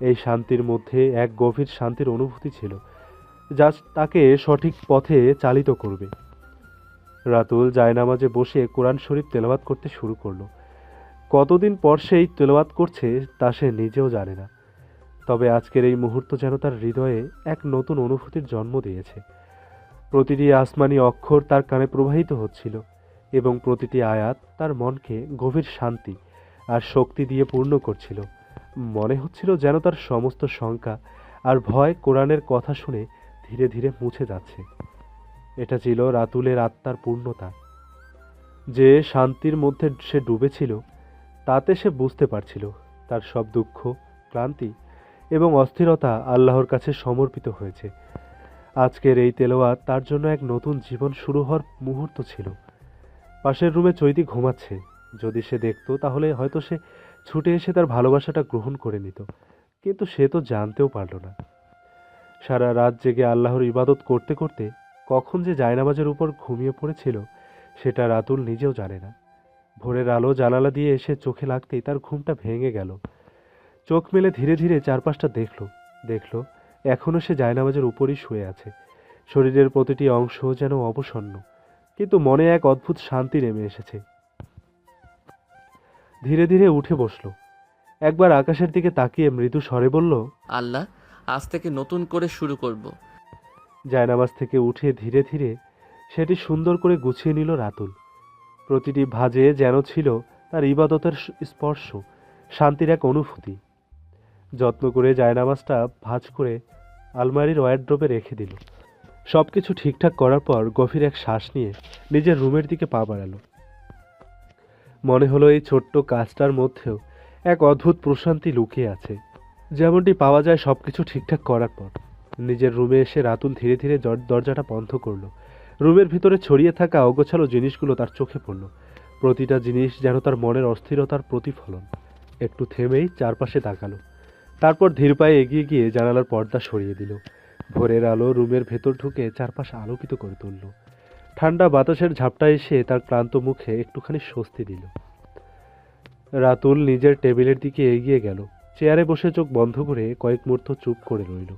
এই শান্তির মধ্যে এক গভীর শান্তির অনুভূতি ছিল, যা তাকে সঠিক পথে চালিত করবে। রাতুল জায়নামাজে বসে কোরআন শরীফ তেলাওয়াত করতে শুরু করলো। কতদিন পর সেই তেলাওয়াত করছে তা সে নিজেও জানে না, তবে আজকের এই মুহূর্ত যেন তার হৃদয়ে এক নতুন অনুভূতির জন্ম দিয়েছে। প্রতিটি আসমানি অক্ষর তার কানে প্রবাহিত হচ্ছিল এবং প্রতিটি আয়াত তার মনকে গভীর শান্তি আর শক্তি দিয়ে পূর্ণ করছিল। মনে হচ্ছিল যেন তার সমস্ত শঙ্কা আর ভয় কোরআনের কথা শুনে ধীরে ধীরে মুছে যাচ্ছে। এটা ছিল রাতুলের আত্মার পূর্ণতা। যে শান্তির মধ্যে সে ডুবেছিল, তাতে সে বুঝতে পারছিল তার সব দুঃখ, ক্লান্তি এবং অস্থিরতা আল্লাহর কাছে সমর্পিত হয়েছে। আজকের এই তেলাওয়াত তার জন্য এক নতুন জীবন শুরু হওয়ার মুহূর্ত ছিল। পাশের রুমে চৈতি ঘুমাচ্ছে। যদি সে দেখতো তাহলে হয়তো সে ছুটে এসে তার ভালোবাসাটা গ্রহণ করে নিত, কিন্তু সে তো জানতেও পারল না। সারা রাত জেগে আল্লাহর ইবাদত করতে করতে কখন যে জায়নামাজের উপর ঘুমিয়ে পড়েছিল সেটা রাতুল নিজেও জানে না। ভোরের আলো জানালা দিয়ে এসে চোখে লাগতেই তার ঘুমটা ভেঙে গেল। চোখ মেলে ধীরে ধীরে চারপাশটা দেখল এখনও সে জায়নামাজের উপরই শুয়ে আছে। শরীরের প্রতিটি অংশ যেন অবসন্ন, কিন্তু মনে এক অদ্ভুত শান্তি নেমে এসেছে। ধীরে ধীরে উঠে বসল। একবার আকাশের দিকে তাকিয়ে মৃদু স্বরে বলল, আল্লাহ, আজ থেকে নতুন করে শুরু করব। জায়নামাজ থেকে উঠে ধীরে ধীরে সেটি সুন্দর করে গুছিয়ে নিল রাতুল। প্রতিটি ভাঁজে যেন ছিল তার ইবাদতের স্পর্শ, শান্তির এক অনুভূতি। যত্ন করে জায়নামাজটা ভাঁজ করে আলমারির ওয়ারড্রোবে রেখে দিল। সব কিছু ঠিকঠাক করার পর গভীর এক শ্বাস নিয়ে নিজের রুমের দিকে পা বাড়ালো। মনে হলো এই ছোট্ট কাজটার মধ্যেও এক অদ্ভুত প্রশান্তি লুকিয়ে আছে, যেমনটি পাওয়া যায় সব কিছু ঠিকঠাক করার পর। নিজের রুমে এসে রাতুল ধীরে ধীরে দরজাটা বন্ধ করলো। রুমের ভিতরে ছড়িয়ে থাকা অগোছালো জিনিসগুলো তার চোখে পড়ল। প্রতিটা জিনিস যেন তার মনের অস্থিরতার প্রতিফলন। একটু থেমেই চারপাশে তাকালো, তারপর ধীর পায়ে এগিয়ে গিয়ে জানালার পর্দা সরিয়ে দিল। ভোরের আলো রুমের ভেতর ঢুকে চারপাশ আলোকিত করে তুলল। ঠান্ডা বাতাসের ঝাপটা এসে তার ক্লান্ত মুখে একটুখানি স্বস্তি দিল। রাতুল নিজের টেবিলের দিকে এগিয়ে গেল। চেয়ারে বসে চোখ বন্ধ করে কয়েক মুহূর্ত চুপ করে রইল।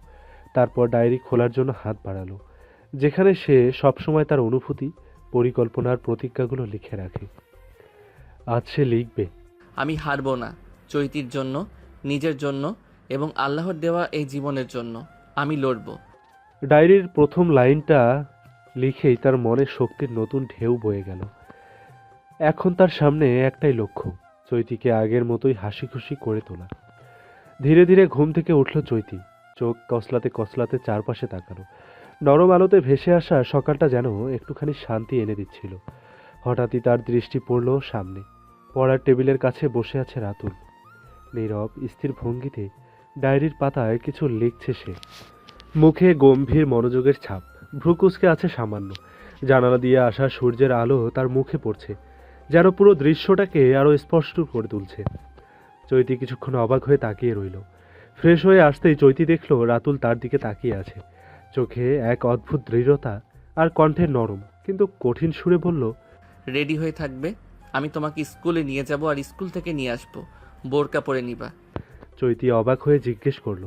তারপর ডায়েরি খোলার জন্য হাত বাড়ালো, যেখানে সে সবসময় তার অনুভূতি, পরিকল্পনার প্রতিজ্ঞাগুলো লিখে রাখে। আজ সে লিখবে, আমি হারব না। চৈতির জন্য, নিজের জন্য এবং আল্লাহর দেওয়া এই জীবনের জন্য আমি লড়ব। ডায়েরির প্রথম লাইনটা লিখেই তার মনে শক্তির নতুন ঢেউ বয়ে গেল। এখন তার সামনে একটাই লক্ষ্য, চৈতিকে আগের মতোই হাসি খুশি করে তোলা। ধীরে ধীরে ঘুম থেকে উঠল চৈতি। চোখ কসলাতে কসলাতে চারপাশে তাকালো। নরম আলোতে ভেসে আসা সকালটা যেন একটুখানি শান্তি এনে দিচ্ছিল। হঠাৎই তার দৃষ্টি পড়ল সামনে। পড়ার টেবিলের কাছে বসে আছে রাতুল। নীরব স্থির ভঙ্গিতে ডায়েরির পাতায় কিছু লিখছে সে। মুখে গম্ভীর মনোযোগের ছাপ, ভ্রুকুচকে আছে সামান্য। জানালা দিয়ে আসা সূর্যের আলো তার মুখে পড়ছে, যেন পুরো দৃশ্যটাকে আরো স্পষ্ট করে তুলছে। চৈতি কিছুক্ষণ অবাক হয়ে তাকিয়ে রইল। ফ্রেশ হয়ে আসতেই চৈতি দেখল রাতুল তার দিকে তাকিয়ে আছে। চোখে এক অদ্ভুত দৃঢ়তা আর কণ্ঠে নরম কিন্তু কঠিন সুরে বলল, রেডি হয়ে থাকবে, আমি তোমাকে স্কুলে নিয়ে যাব আর স্কুল থেকে নিয়ে আসবো। বোরকা পরে নিবা। চৈতি অবাক হয়ে জিজ্ঞেস করল,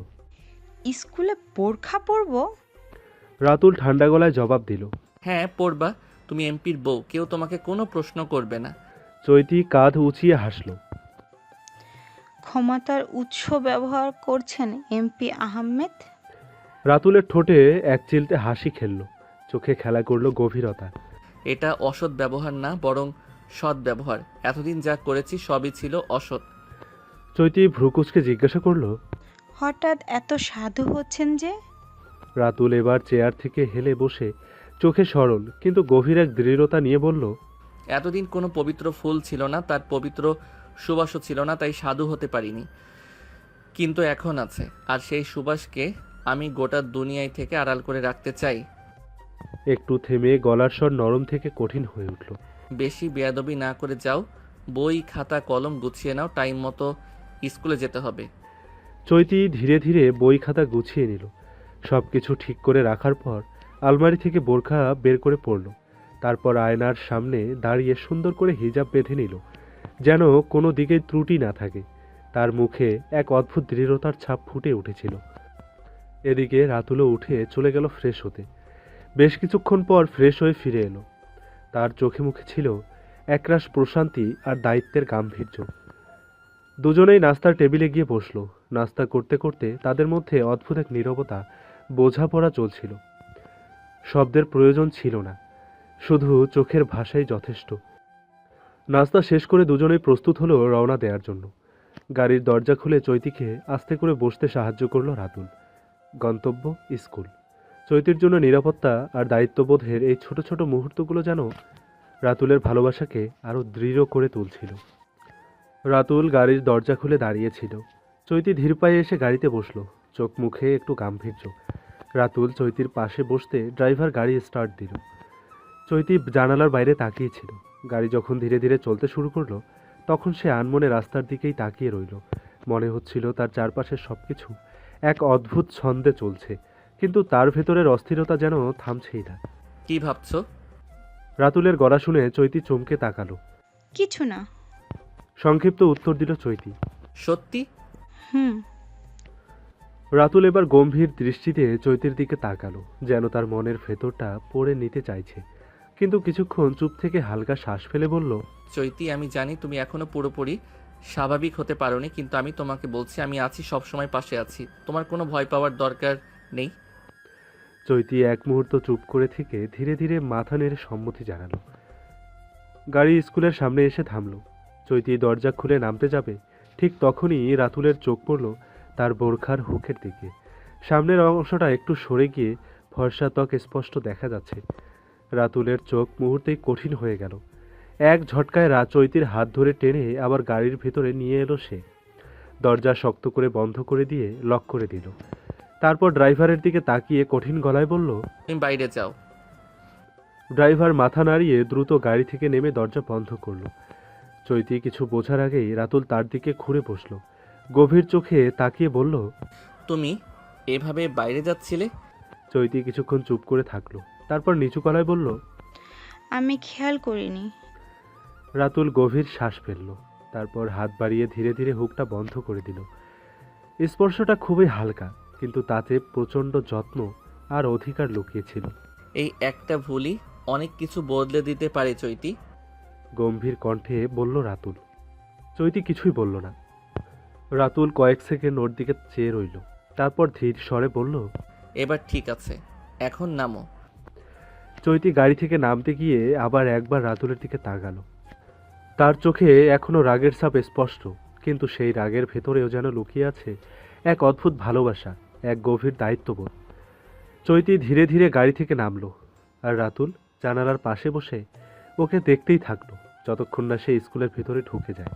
স্কুলে বোরখা পরবো? রাতুল ঠান্ডা গলায় জবাব দিল, হ্যাঁ পরবা, তুমি এমপির বউ, কেউ তোমাকে কোনো প্রশ্ন করবে না। চৈতি কাঁধ উঁচিয়ে হাসল। ক্ষমতার উৎস ব্যবহার করছেন এমপি আহমেদ। রাতুলের ঠোঁটে এক চিলতে হাসি খেলল, চোখে খেলা করল গভীরতা। এটা অসৎ ব্যবহার না, বরং সৎ ব্যবহার। এতদিন যা করেছি সবই ছিল অসৎ। চৈতি ভ্রুকুচকে জিজ্ঞাসা করল, হঠাৎ এত সাধু হচ্ছেন যে? রাতুল এবার চেয়ার থেকে হেলে বসে চোখে সরল কিন্তু গভীর এক দৃঢ়তা নিয়ে বলল, এতদিন কোনো পবিত্র ফুল ছিল না, তার পবিত্র সুবাসও ছিল না, তাই সাধু হতে পারিনি। কিন্তু এখন আছে, আর সেই সুবাসকে আমি গোটা দুনিয়ায় থেকে আড়াল করে রাখতে চাই। একটু থেমে গলার স্বর নরম থেকে কঠিন হয়ে উঠল। বেশি বেয়াদবি না করে যাও, বই খাতা কলম গুছিয়ে নাও, টাইম মতো স্কুলে যেতে হবে। চৈতি ধীরে ধীরে বই খাতা গুছিয়ে নিল। সব কিছু ঠিক করে রাখার পর আলমারি থেকে বোরখা বের করে পড়ল। তারপর আয়নার সামনে দাঁড়িয়ে সুন্দর করে হিজাব বেঁধে নিল, যেন কোনো দিকে ত্রুটি না থাকে। তার মুখে এক অদ্ভুত দৃঢ়তার ছাপ ফুটে উঠেছিল। এদিকে রাতুলও উঠে চলে গেল ফ্রেশ হতে। বেশ কিছুক্ষণ পর ফ্রেশ হয়ে ফিরে এলো। তার চোখে মুখে ছিল একরাশ প্রশান্তি আর দায়িত্বের গাম্ভীর্য। দুজনেই নাস্তার টেবিলে গিয়ে বসল। নাস্তা করতে করতে তাদের মধ্যে অদ্ভুত এক নীরবতা, বোঝাপড়া চলছিল। শব্দের প্রয়োজন ছিল না, শুধু চোখের ভাষাই যথেষ্ট। নাস্তা শেষ করে দুজনেই প্রস্তুত হলো রওনা দেওয়ার জন্য। গাড়ির দরজা খুলে চৈতিকে আস্তে করে বসতে সাহায্য করলো রাতুল। গন্তব্য স্কুল। চৈতির জন্য নিরাপত্তা আর দায়িত্ববোধের এই ছোট ছোট মুহূর্তগুলো যেন রাতুলের ভালোবাসাকে আরও দৃঢ় করে তুলছিল। রাতুল গাড়ির দরজা খুলে দাঁড়িয়েছিল। চৈতি ধীর পায়ে এসে গাড়িতে বসলো, চোখ মুখে একটু গাম্ভীর্য। রাতুল চৈতির পাশে বসতে ড্রাইভার গাড়ি স্টার্ট দিল। চৈতি জানালার বাইরে তাকিয়েছিল। গাড়ি যখন ধীরে ধীরে চলতে শুরু করলো তখন সে আনমনে রাস্তার দিকেই তাকিয়ে রইল। মনে হচ্ছিল তার চারপাশের সবকিছু এক অদ্ভুত ছন্দে চলছে, কিন্তু তার ভেতরের অস্থিরতা যেন থামছেই না। কি ভাবছো? রাতুলের গলা শুনে চৈতি চমকে তাকালো। কিছু না। সংক্ষিপ্ত উত্তর দিল চৈতি। সত্যি? হুম। রাতুল এবার গম্ভীর দৃষ্টিতে চৈতির দিকে তাকালো, যেন তার মনের ভেতরটা পড়ে নিতে চাইছে। কিন্তু কিছুক্ষণ চুপ থেকে হালকা শ্বাস ফেলে বলল, চৈতি, আমি জানি তুমি এখনো পুরোপুরি স্বাভাবিক হতে পারোনি, কিন্তু আমি তোমাকে বলছি আমি আছি, সব সময় পাশে আছি। তোমার কোনো ভয় পাওয়ার দরকার নেই। চৈতি এক মুহূর্ত চুপ করে থেকে ধীরে ধীরে মাথা নেড়ে সম্মতি জানালো। গাড়ি স্কুলের সামনে এসে থামলো। চৈতি দরজা খুলে নামতে যাবে, ঠিক তখনই রাতুলের চোখ পড়ল তার বোরখার হুকের দিকে। সামনের অংশটা একটু সরে গিয়ে ফর্সা ত্বক স্পষ্ট দেখা যাচ্ছে। রাতুলের চোখ মুহূর্তেই কঠিন হয়ে গেল। এক ঝটকায় চৈতির হাত ধরে টেনে আবার গাড়ির ভেতরে নিয়ে এলো সে। দরজা শক্ত করে বন্ধ করে দিয়ে লক করে দিল। তারপর ড্রাইভারের দিকে তাকিয়ে কঠিন গলায় বলল, তুমি বাইরে যাও। ড্রাইভার মাথা নাড়িয়ে দ্রুত গাড়ি থেকে নেমে দরজা বন্ধ করলো। চৈতি কিছু বোঝার আগেই রাতুল তার দিকে ঘুরে বসলো। গভীর চোখে তাকিয়ে বলল, তুমি এভাবে বাইরে যাচ্ছিলে? চৈতি কিছুক্ষণ চুপ করে থাকলো, তারপর নিচু গলায় বলল, আমি খেয়াল করিনি। রাতুল গভীর শ্বাস ফেলল, তারপর হাত বাড়িয়ে ধীরে ধীরে হুকটা বন্ধ করে দিল। স্পর্শটা খুবই হালকা, কিন্তু তাতে প্রচণ্ড যত্ন আর অধিকার লুকিয়েছিল। এই একটা ভুলই অনেক কিছু বদলে দিতে পারে চৈতি। গম্ভীর কণ্ঠে বলল রাতুল। চৈতি কিছুই বলল না। রাতুল কয়েক সেকেন্ড ওর দিকে চেয়ে রইল, তারপর ধীর স্বরে বলল, এবার ঠিক আছে, এখন নামো। চৈতি গাড়ি থেকে নামতে গিয়ে আবার একবার রাতুলের দিকে তাকালো। তার চোখে এখনো রাগের ছাপ স্পষ্ট, কিন্তু সেই রাগের ভেতরেও যেন লুকিয়ে আছে এক অদ্ভুত ভালোবাসা, এক গভীর দায়িত্ববোধ। চৈতি ধীরে ধীরে গাড়ি থেকে নামলো, আর রাতুল জানালার পাশে বসে ওকে দেখতেই থাকলো যতক্ষণ না সে স্কুলের ভিতরে ঢুকে যায়।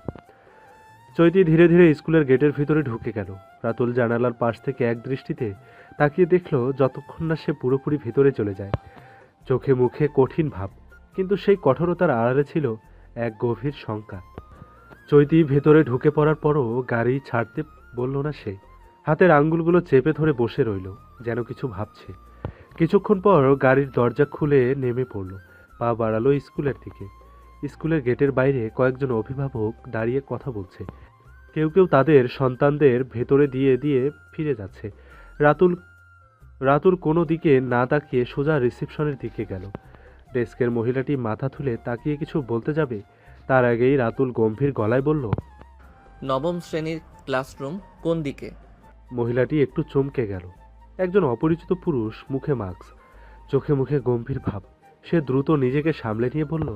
চৈতি ধীরে ধীরে স্কুলের গেটের ভিতরে ঢুকে গেল। রাতুল জানালার পাশ থেকে এক দৃষ্টিতে তাকিয়ে দেখলো যতক্ষণ না সে পুরোপুরি ভিতরে চলে যায়। চোখে মুখে কঠিন ভাব, কিন্তু সেই কঠোরতার আড়ালে ছিল এক গভীর শঙ্কা। চৈতি ভেতরে ঢুকে পড়ার পরও গাড়ি ছাড়তে বলল না সে। হাতের আঙ্গুলগুলো চেপে ধরে বসে রইল, যেন কিছু ভাবছে। কিছুক্ষণ পর গাড়ির দরজা খুলে নেমে পড়ল, পা বাড়ালো স্কুলের দিকে। স্কুলের গেটের বাইরে কয়েকজন অভিভাবক দাঁড়িয়ে কথা বলছে। কেউ কেউ তাদের সন্তানদের ভেতরে দিয়ে দিয়ে ফিরে যাচ্ছে। রাতুল কোনো দিকে না তাকিয়ে সোজা রিসেপশনের দিকে গেল। ডেস্কের মহিলাটি মাথা তুলে তাকিয়ে কিছু বলতে যাবে, তার আগেই রাতুল গম্ভীর গলায় বলল, নবম শ্রেণীর ক্লাসরুম কোন দিকে? মহিলাটি একটু চমকে গেল। একজন অপরিচিত পুরুষ, মুখে মাস্ক, চোখে মুখে গম্ভীর ভাব। সে দ্রুত নিজেকে সামলে নিয়ে বলল।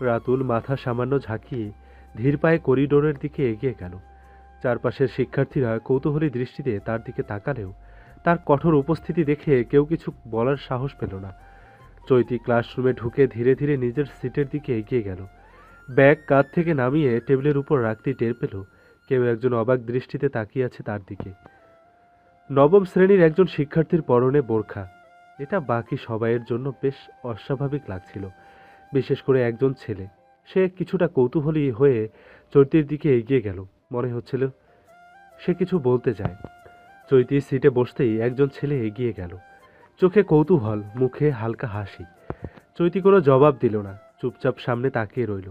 রাতুল মাথা সামান্য ঝাঁকিয়ে ধীর পায়ে করিডোরের দিকে এগিয়ে গেল। চারপাশের শিক্ষার্থীরা কৌতূহলী দৃষ্টিতে তার দিকে তাকালেও তার কঠোর উপস্থিতি দেখে কেউ কিছু বলার সাহস পেল না। চৈতি ক্লাসরুমে ঢুকে ধীরে ধীরে নিজের সিটের দিকে এগিয়ে গেল। ব্যাগ কাঁধ থেকে নামিয়ে টেবিলের উপর রাখতেই টের পেল কেউ একজন অবাক দৃষ্টিতে তাকিয়ে আছে তার দিকে। নবম শ্রেণীর একজন শিক্ষার্থীর পরনে বোরখা। এটা বাকি সবাইয়ের জন্য বেশ অস্বাভাবিক লাগছিল, বিশেষ করে একজন ছেলে। সে কিছুটা কৌতূহলী হয়ে চৈতির দিকে এগিয়ে গেল, মনে হচ্ছিল সে কিছু বলতে চায়। চৈতি সিটে বসতেই একজন ছেলে এগিয়ে গেল, চোখে কৌতূহল, মুখে হালকা হাসি। চৈতি কোনো জবাব দিল না, চুপচাপ সামনে তাকিয়ে রইল।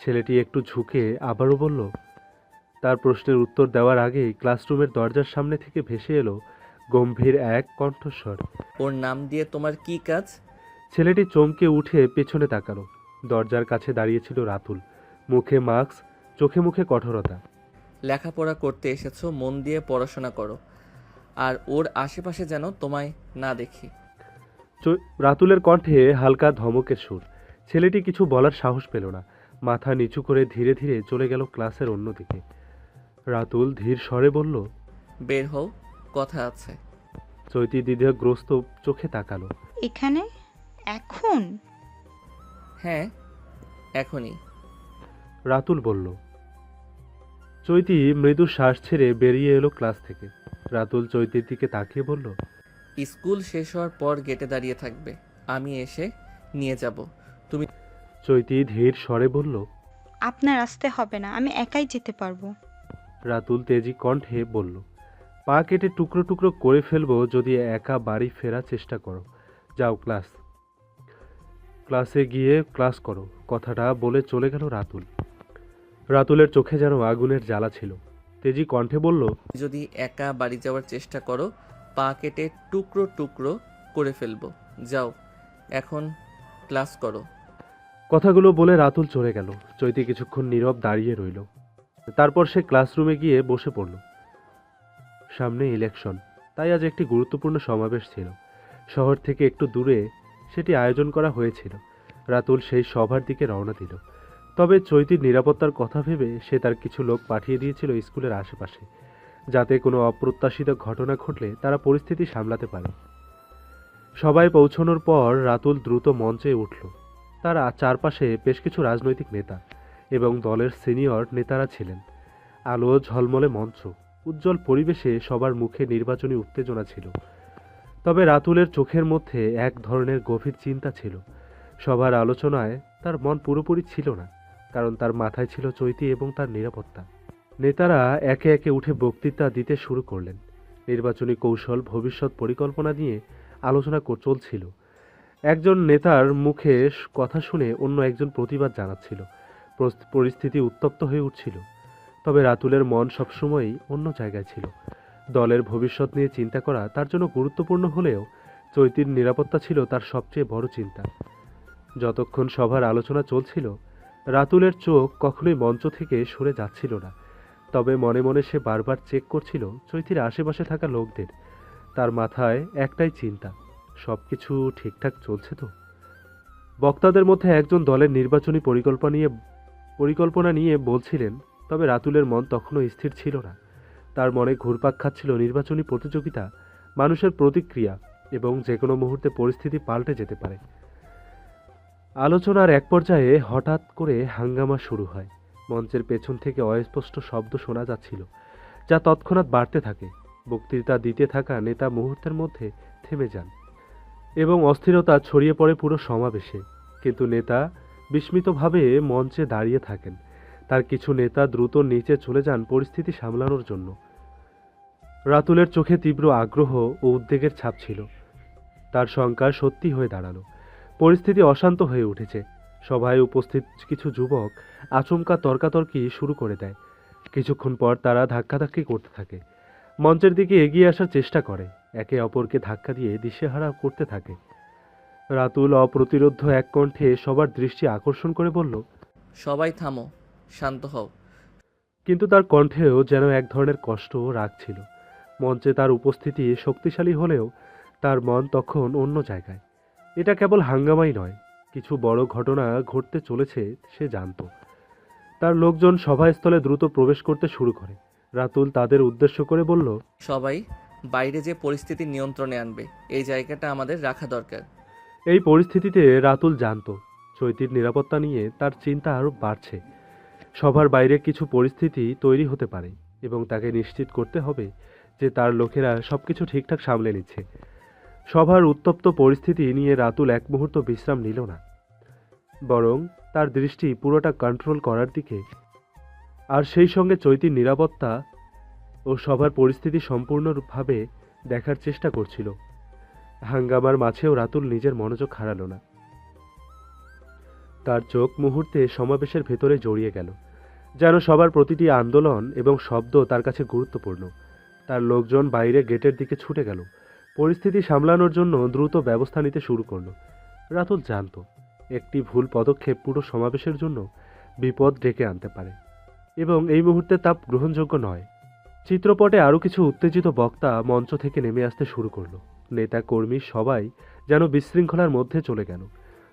ছেলেটি একটু ঝুঁকে আবারও বলল। তার প্রশ্নের উত্তর দেওয়ার আগেই ক্লাসরুমের দরজার সামনে থেকে ভেসে এলো গম্ভীর এক কণ্ঠস্বর। ওর নাম দিয়ে তোমার কি কাজ? ছেলেটি চমকে উঠে পেছনে তাকালো। দরজার কাছে দাঁড়িয়েছিল রাতুল, মুখে মাস্ক, চোখে মুখে কঠোরতা। লেখাপড়া করতে এসেছো, মন দিয়ে পড়াশোনা করো, আর ওর আশেপাশে যেন তোমায় না দেখি। রাতুলের কণ্ঠে হালকা ধমকের সুর। ছেলেটি কিছু বলার সাহস পেল না, মাথা নিচু করে ধীরে ধীরে চলে গেল ক্লাসের অন্যদিকে। রাতুল ধীর স্বরে বলল, বের হও, কথা আছে। চৈতি দ্বিধাগ্রস্ত চোখে তাকালো। এখানে এখন? হ্যাঁ, এখনই। রাতুল বলল। চৈতি মৃদু শ্বাস ছেড়ে বেরিয়ে এলো ক্লাস থেকে। রাতুল চৈতির দিকে তাকিয়ে বলল, স্কুল শেষ হওয়ার পর গেটে দাঁড়িয়ে থাকবে, আমি এসে নিয়ে যাব। তুমি চৈতি ধীর স্বরে বলল। আপনার আসতে হবে না, আমি একাই যেতে পারবো। রাতুল তেজি কণ্ঠে বলল, পা কেটে টুকরো টুকরো করে ফেলবো যদি একা বাড়ি ফেরার চেষ্টা করো। যাও ক্লাসে গিয়ে ক্লাস করো। কথাটা বলে চলে গেল রাতুল। রাতুলের চোখে যেন আগুনের জ্বালা ছিল। তেজি কণ্ঠে বলল, যদি একা বাড়ি যাওয়ার চেষ্টা করো, পা কেটে টুকরো টুকরো করে ফেলবো। যাও, এখন ক্লাস করো। কথাগুলো বলে রাতুল চলে গেল। চৈতি কিছুক্ষণ নীরব দাঁড়িয়ে রইল। তারপর সে ক্লাসরুমে গিয়ে বসে পড়ল। সামনে ইলেকশন, তাই আজ একটি গুরুত্বপূর্ণ সমাবেশ ছিল। শহর থেকে একটু দূরে সেটি আয়োজন করা হয়েছিল। রাতুল সেই সভার দিকে রওনা দিল। তবে চৈতির নিরাপত্তার কথা ভেবে সে তার কিছু লোক পাঠিয়ে দিয়েছিল স্কুলের আশেপাশে, যাতে কোনো অপ্রত্যাশিত ঘটনা ঘটলে তারা পরিস্থিতি সামলাতে পারে। সবাই পৌঁছানোর পর রাতুল দ্রুত মঞ্চে উঠল। তার চারপাশে বেশ কিছু রাজনৈতিক নেতা এবং দলের সিনিয়র নেতারা ছিলেন। আলো ঝলমলে মঞ্চ, উজ্জ্বল পরিবেশে সবার মুখে নির্বাচনী উত্তেজনা ছিল। তবে রাতুলের চোখের মধ্যে এক ধরনের গভীর চিন্তা ছিল। সবার আলোচনায় তার মন পুরোপুরি ছিল না, কারণ তার মাথায় ছিল চৈতি এবং তার নিরাপত্তা। নেতারা একে একে উঠে বক্তৃতা দিতে শুরু করলেন। নির্বাচনী কৌশল, ভবিষ্যৎ পরিকল্পনা নিয়ে আলোচনা চলছিল। একজন নেতার মুখে কথা শুনে অন্য একজন প্রতিবাদ জানাচ্ছিল। পরিস্থিতি উত্তপ্ত হয়ে উঠছিল। তবে রাতুলের মন সবসময়ই অন্য জায়গায় ছিল। দলের ভবিষ্যৎ নিয়ে চিন্তা করা তার জন্য গুরুত্বপূর্ণ হলেও চৈতির নিরাপত্তা ছিল তার সবচেয়ে বড় চিন্তা। যতক্ষণ সভার আলোচনা চলছিল, রাতুলের চোখ কখনোই মঞ্চ থেকে সরে যাচ্ছিল না। তবে মনে মনে সে বারবার চেক করছিল চৈতির আশেপাশে থাকা লোকদের। তার মাথায় একটাই চিন্তা, সবকিছু ঠিকঠাক চলছে তো। বক্তাদের মধ্যে একজন দলের নির্বাচনী পরিকল্পনা নিয়ে বলছিলেন, তবে রাতুলের মন তখনও স্থির ছিল না। তার মনে ঘুরপাক খাচ্ছিল নির্বাচনী প্রতিযোগিতা, মানুষের প্রতিক্রিয়া এবং যে কোনো মুহূর্তে পরিস্থিতি পাল্টে যেতে পারে। আলোচনার এক পর্যায়ে হঠাৎ করে হাঙ্গামা শুরু হয়। মঞ্চের পেছন থেকে অস্পষ্ট শব্দ শোনা যাচ্ছিল, যা তৎক্ষণাৎ বাড়তে থাকে। বক্তৃতা দিতে থাকা নেতা মুহূর্তের মধ্যে থেমে যান এবং অস্থিরতা ছড়িয়ে পড়ে পুরো সমাবেশে। কিন্তু নেতা বিস্মিতভাবে মঞ্চে দাঁড়িয়ে থাকেন। তার কিছু নেতা দ্রুত নিচে চলে যান পরিস্থিতি সামলানোর জন্য। রাতুলের চোখে তীব্র আগ্রহ ও উদ্বেগের ছাপ ছিল। তার শঙ্কা সত্যি হয়ে দাঁড়ালো। পরিস্থিতি অশান্ত হয়ে উঠেছে। সভায় উপস্থিত কিছু যুবক আচমকা তর্কাতর্কি শুরু করে দেয়। কিছুক্ষণ পর তারা ধাক্কাধাক্কি করতে থাকে, মঞ্চের দিকে এগিয়ে আসার চেষ্টা করে, একে অপরকে ধাক্কা দিয়ে দিশেহারা করতে থাকে। রাতুল অপ্রতিরোধ্য এক কণ্ঠে সবার দৃষ্টি আকর্ষণ করে বলল, সবাই থামো, শান্ত হও। কিন্তু তার কণ্ঠেও যেন এক ধরনের কষ্ট ও রাগ ছিল। মঞ্চে তার উপস্থিতি শক্তিশালী হলেও তার মন তখন অন্য জায়গায়। এটা কেবল হাঙ্গামাই নয়, কিছু বড় ঘটনা ঘটতে চলেছে সে জানত। তার লোকজন সভাস্থলে দ্রুত প্রবেশ করতে শুরু করে। রাতুল তাদের উদ্দেশ্য করে বলল, সবাই বাইরে যে পরিস্থিতি নিয়ন্ত্রণে আনবে, এই জায়গাটা আমাদের রাখা দরকার। এই পরিস্থিতিতে রাতুল জানত চৈতির নিরাপত্তা নিয়ে তার চিন্তা আরও বাড়ছে। সভার বাইরে কিছু পরিস্থিতি তৈরি হতে পারে এবং তাকে নিশ্চিত করতে হবে যে তার লোকেরা সবকিছু ঠিকঠাক সামলে নিচ্ছে। সভার উত্তপ্ত পরিস্থিতি নিয়ে রাতুল এক মুহূর্ত বিশ্রাম নিল না, বরং তার দৃষ্টি পুরোটা কন্ট্রোল করার দিকে, আর সেই সঙ্গে চৈতির নিরাপত্তা ও সভার পরিস্থিতি সম্পূর্ণভাবে দেখার চেষ্টা করছিল। হাঙ্গামার মাঝেও রাতুল নিজের মনোযোগ হারালো না। তার চোখ মুহূর্তে সমাবেশের ভেতরে জড়িয়ে গেল, যেন সবার প্রতিটি আন্দোলন এবং শব্দ তার কাছে গুরুত্বপূর্ণ। তার লোকজন বাইরে গেটের দিকে ছুটে গেল, পরিস্থিতি সামলানোর জন্য দ্রুত ব্যবস্থা নিতে শুরু করল। রাতুল জানত একটি ভুল পদক্ষেপ পুরো সমাবেশের জন্য বিপদ ডেকে আনতে পারে এবং এই মুহূর্তে তা গ্রহণযোগ্য নয়। চিত্রপটে আরও কিছু উত্তেজিত বক্তা মঞ্চ থেকে নেমে আসতে শুরু করল। নেতা কর্মী সবাই যেন বিশৃঙ্খলার মধ্যে চলে গেল।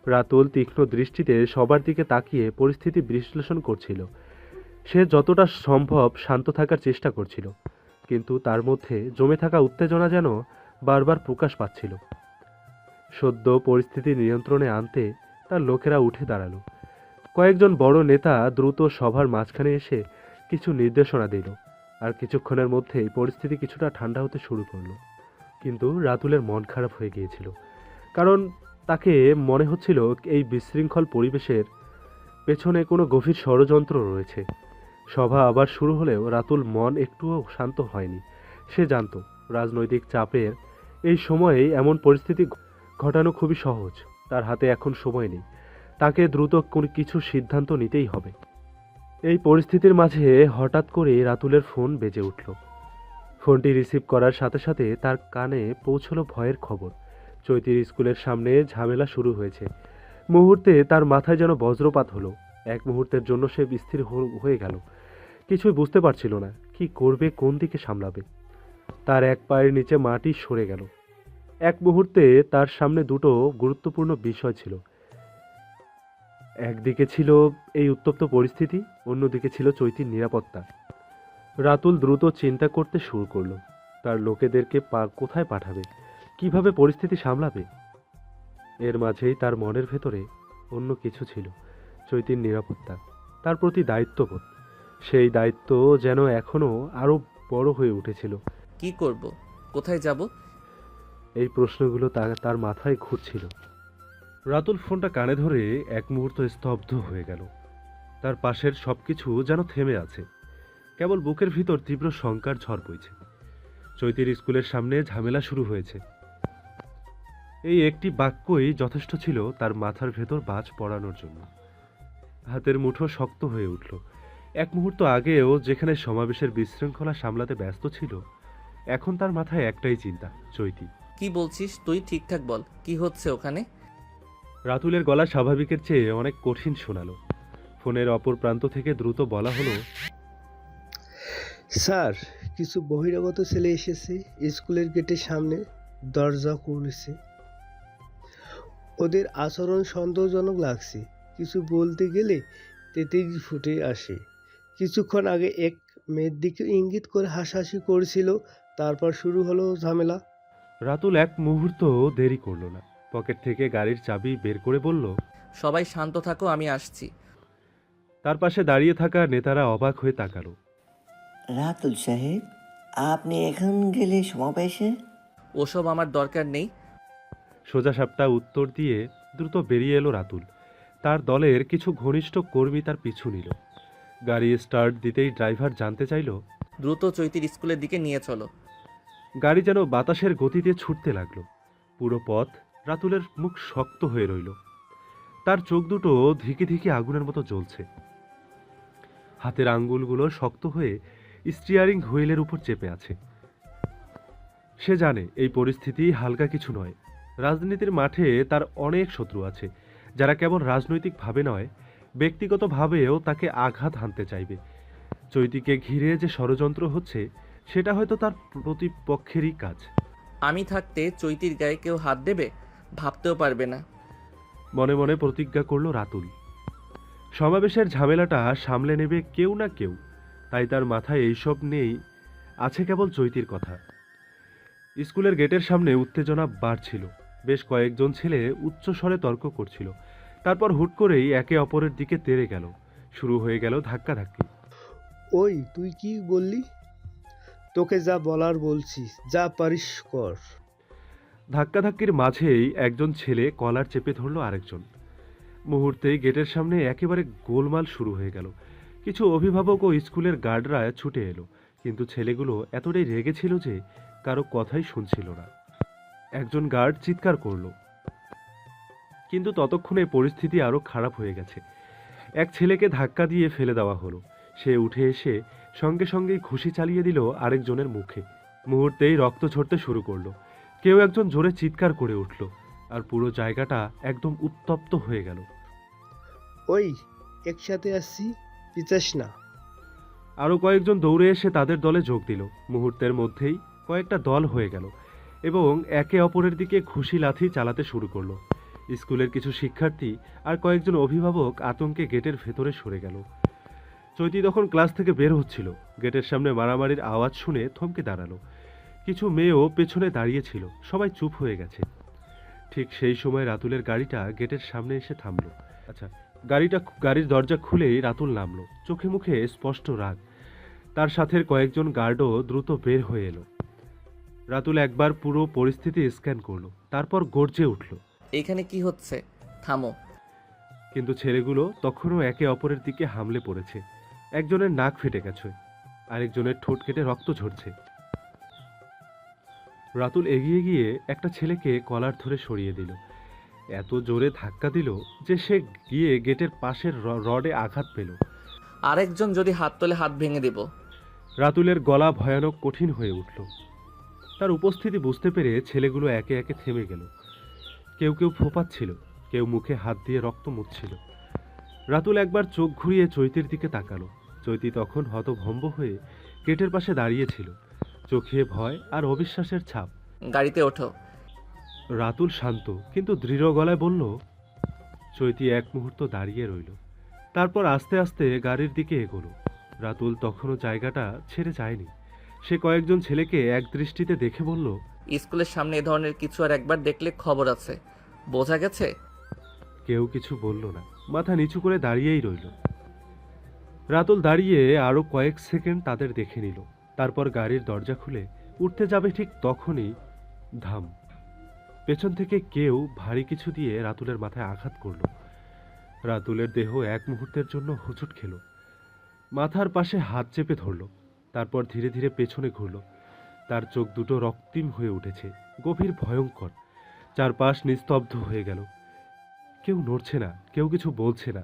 রাতুল তীক্ষ্ণ দৃষ্টিতে সবার দিকে তাকিয়ে পরিস্থিতি বিশ্লেষণ করছিল। সে যতটা সম্ভব শান্ত থাকার চেষ্টা করছিল, কিন্তু তার মধ্যে জমে থাকা উত্তেজনা যেন বারবার প্রকাশ পাচ্ছিল। সদ্য পরিস্থিতি নিয়ন্ত্রণে আনতে তার লোকেরা উঠে দাঁড়ালো। কয়েকজন বড় নেতা দ্রুত সভার মাঝখানে এসে কিছু নির্দেশনা দিল, আর কিছুক্ষণের মধ্যেই পরিস্থিতি কিছুটা ঠান্ডা হতে শুরু করলো। কিন্তু রাতুলের মন খারাপ হয়ে গিয়েছিল, কারণ তাকে মনে হচ্ছিল এই বিশৃঙ্খল পরিবেশের পেছনে কোনো গভীর ষড়যন্ত্র রয়েছে। সভা আবার শুরু হলেও রাতুল মন একটুও শান্ত হয়নি। সে জানত রাজনৈতিক চাপের এই সময়েই এমন পরিস্থিতি ঘটানো খুবই সহজ। তার হাতে এখন সময় নেই, তাকে দ্রুত কোনো কিছু সিদ্ধান্ত নিতেই হবে। এই পরিস্থিতির মাঝে হঠাৎ করে রাতুলের ফোন বেজে উঠল। ফোনটি রিসিভ করার সাথে সাথে তার কানে পৌঁছলো ভয়ের খবর। চৈতির স্কুলের সামনে ঝামেলা শুরু হয়েছে। মুহূর্তে তার মাথায় যেন বজ্রপাত হলো। এক মুহূর্তের জন্য সে স্থির হয়ে গেল। কিছুই বুঝতে পারছিল না কি করবে, কোন দিকে সামলাবে। তার এক পায়ের নিচে মাটি সরে গেল। এক মুহূর্তে তার সামনে দুটো গুরুত্বপূর্ণ বিষয় ছিল। একদিকে ছিল এই উত্তপ্ত পরিস্থিতি, অন্যদিকে ছিল চৈতির নিরাপত্তা। রাতুল দ্রুত চিন্তা করতে শুরু করলো। তার লোকেদেরকে কোথায় পাঠাবে, কিভাবে পরিস্থিতি সামলাবে। এর মাঝেই তার মনের ভেতরে অন্য কিছু ছিল, চৈতির নিরাপত্তা, তার প্রতি দায়িত্ববোধ। সেই দায়িত্ব যেন এখনও আরও বড় হয়ে উঠেছিল। কি করব, কোথায় যাব? এই প্রশ্নগুলো তার মাথায় ঘুরছিল। রাতুল ফোনটা কানে ধরে এক মুহূর্ত স্তব্ধ হয়ে গেল। তার পাশের সবকিছু যেন থেমে আছে, কেবল বুকের ভিতর তীব্র শঙ্কার ঝড় বইছে। চৈতির স্কুলের সামনে ঝামেলা শুরু হয়েছে, এই একটি বাক্যই যথেষ্ট ছিল তার মাথার ভেতর বাজ পড়ানোর জন্য। হাতের মুঠো শক্ত হয়ে উঠল। এক মুহূর্ত আগেও যেখানে সমাবেশের বিশৃঙ্খলা সামলাতে ব্যস্ত ছিল, এখন তার মাথায় একটাই চিন্তা, চৈতি। কি বলছিস তুই? ঠিকঠাক বল, কি হচ্ছে ওখানে? রাতুলের গলা স্বাভাবিকের চেয়ে অনেক কঠিন শোনালো। ফোনের অপর প্রান্ত থেকে দ্রুত বলা হলো, স্যার, কিছু বহিরাগত ছেলে এসেছে, স্কুলের গেটের সামনে দরজা খুলেছে। ওদের আচরণ সন্দেহজনক লাগছে। কিছু বলতে গেলে তেতেই ফুটে আসে। কিছুক্ষণ আগে এক মেয়ের দিকে ইঙ্গিত করে হাসাহাসি করছিল, তারপর শুরু হলো ঝামেলা। রাতুল এক মুহূর্ত দেরি করল না। পকেট থেকে গাড়ির চাবি বের করে বলল। সবাই শান্ত থাকো, আমি আসছি। তার পাশে দাঁড়িয়ে থাকা নেতারা অবাক হয়ে তাকালো। রাতুল সাহেব, আপনি এখন গেলে সমাবেশে? ওসব আমার দরকার নেই। সোজাসাপটা উত্তর দিয়ে দ্রুত বেরিয়ে এলো রাতুল। তার দলের কিছু ঘনিষ্ঠ কর্মী তার পিছু নিল। গাড়ি স্টার্ট দিতেই ড্রাইভার জানতে চাইল, দ্রুত চৈতির স্কুলের দিকে নিয়ে চলো। গাড়ি যেন বাতাসের গতিতে ছুটতে লাগলো। পুরো পথ রাতুলের মুখ শক্ত হয়ে রইল। তার চোখ দুটো ধিকে ধিকে আগুনের মতো জ্বলছে। হাতের আঙ্গুলগুলো শক্ত হয়ে স্টিয়ারিং হুইলের উপর চেপে আছে। সে জানে এই পরিস্থিতি হালকা কিছু নয়। রাজনীতির মাঠে তার অনেক শত্রু আছে, যারা কেবল রাজনৈতিকভাবে নয়, ব্যক্তিগতভাবেও তাকে আঘাত হানতে চাইবে। চৈতিকে ঘিরে যে ষড়যন্ত্র হচ্ছে, সেটা হয়তো তার প্রতিপক্ষেরই কাজ। আমি থাকতে চৈতির গায়ে কেউ হাত দেবে ভাবতেও পারবে না। মনে মনে প্রতিজ্ঞা করল রাতুল। সমাবেশের ঝামেলাটা সামলে নেবে কেউ না কেউ, তাই তার মাথায় এইসব নেই, আছে কেবল চৈতির কথা। স্কুলের গেটের সামনে উত্তেজনা বাড়ছিল। বেশ কয়েকজন ছেলে উচ্চস্বরে তর্ক করছিল। তারপর হুট করেই একে অপরের দিকে তেড়ে গেল। শুরু হয়ে গেল ধাক্কাধাক্কি। ওই, তুই কি বললি? তোকে যা বলার বলছি, যা পারিস কর। ধাক্কাধাক্কির মাঝেই একজন ছেলে কলার চেপে ধরল আরেকজন। মুহূর্তেই গেটের সামনে একেবারে গোলমাল শুরু হয়ে গেল। কিছু অভিভাবক ও স্কুলের গার্ডরা ছুটে এলো, কিন্তু ছেলেগুলো এতটাই রেগেছিল যে কারো কথাই শুনছিল না। একজন গার্ড চিৎকার করল, কিন্তু ততক্ষণে পরিস্থিতি আরো খারাপ হয়ে গেছে। এক ছেলেকে ধাক্কা দিয়ে ফেলে দেওয়া হলো। সে উঠে এসে সঙ্গে সঙ্গেই ঘুষি চালিয়ে দিল আরেকজনের মুখে। মুহূর্তেই রক্ত ঝরতে শুরু করলো। কেউ একজন জোরে চিৎকার করে উঠল, আর পুরো জায়গাটা একদম উত্তপ্ত হয়ে গেল। ওই, একসাথে আসছি, পিছাস না। আরও কয়েকজন দৌড়ে এসে তাদের দলে যোগ দিল। মুহূর্তের মধ্যেই কয়েকটা দল হয়ে গেল এবং একে অপরের দিকে ঘুষি লাথি চালাতে শুরু করলো। স্কুলের কিছু শিক্ষার্থী আর কয়েকজন অভিভাবক আতঙ্কে গেটের ভেতরে সরে গেল। চৈতি তখন ক্লাস থেকে বের হচ্ছিল। গেটের সামনে মারামারির আওয়াজ শুনে থমকে দাঁড়ালো। কিছু মেয়েও পেছনে দাঁড়িয়েছিল, সবাই চুপ হয়ে গেছে। ঠিক সেই সময় রাতুলের গাড়িটা গেটের সামনে এসে থামলো। আচ্ছা, গাড়ির দরজা খুলেই রাতুল নামলো, চোখে মুখে স্পষ্ট রাগ। তার সাথে কয়েকজন গার্ডও দ্রুত বের হয়ে এলো। রাতুল একবার পুরো পরিস্থিতি স্ক্যান করলো, তারপর গর্জে উঠল। এখানে কি হচ্ছে? থামো। কিন্তু ছেলেগুলো তখনও একে অপরের দিকে হামলে পড়েছে। একজনের নাক ফেটে গেছে, আরেকজনের ঠোঁট কেটে রক্ত ঝরছে। রাতুল এগিয়ে গিয়ে একটা ছেলেকে কলার ধরে সরিয়ে দিল। এত জোরে ধাক্কা দিল যে সে গিয়ে গেটের পাশের রডে আঘাত পেল। আরেকজন যদি হাত তোলে হাত ভেঙে দেব। রাতুলের গলা ভয়ানক কঠিন হয়ে উঠল। তার উপস্থিতি বুঝতে পেরে ছেলেগুলো একে একে থেমে গেল। কেউ কেউ ফোঁপাচ্ছিল, কেউ মুখে হাত দিয়ে রক্ত মুছছিল। রাতুল একবার চোখ ঘুরিয়ে চৈতির দিকে তাকালো। চৈতি তখন হতভম্ব হয়ে গেটের পাশে দাঁড়িয়েছিল, চোখে ভয় আর অবিশ্বাসের ছাপ। গাড়িতে ওঠো। রাতুল শান্ত কিন্তু দৃঢ় গলায় বলল। চৈতি এক মুহূর্ত দাঁড়িয়ে রইল, তারপর আস্তে আস্তে গাড়ির দিকে এগোলো। রাতুল তখনও জায়গাটা ছেড়ে যায়নি। সে কয়েকজন ছেলেকে এক দৃষ্টিতে দেখে বলল, স্কুলের সামনে এ ধরনের কিছু আর একবার দেখলে খবর আছে। বোঝা গেছে? কেউ কিছু বলল না, মাথা নিচু করে দাঁড়িয়েই রইল। রাতুল দাঁড়িয়ে আরো কয়েক সেকেন্ড তাদের দেখে নিল, তারপর গাড়ির দরজা খুলে উঠতে যাবে ঠিক তখনই ধাম, পেছন থেকে কেউ ভারী কিছু দিয়ে রাতুলের মাথায় আঘাত করল। রাতুলের দেহ এক মুহূর্তের জন্য হোঁচট খেল, মাথার পাশে হাত চেপে ধরল, তারপর ধীরে ধীরে পেছনে ঘুরল। তার চোখ দুটো রক্তিম হয়ে উঠেছে, গভীর ভয়ঙ্কর। চারপাশ নিস্তব্ধ হয়ে গেল, কেউ নড়ছে না, কেউ কিছু বলছে না।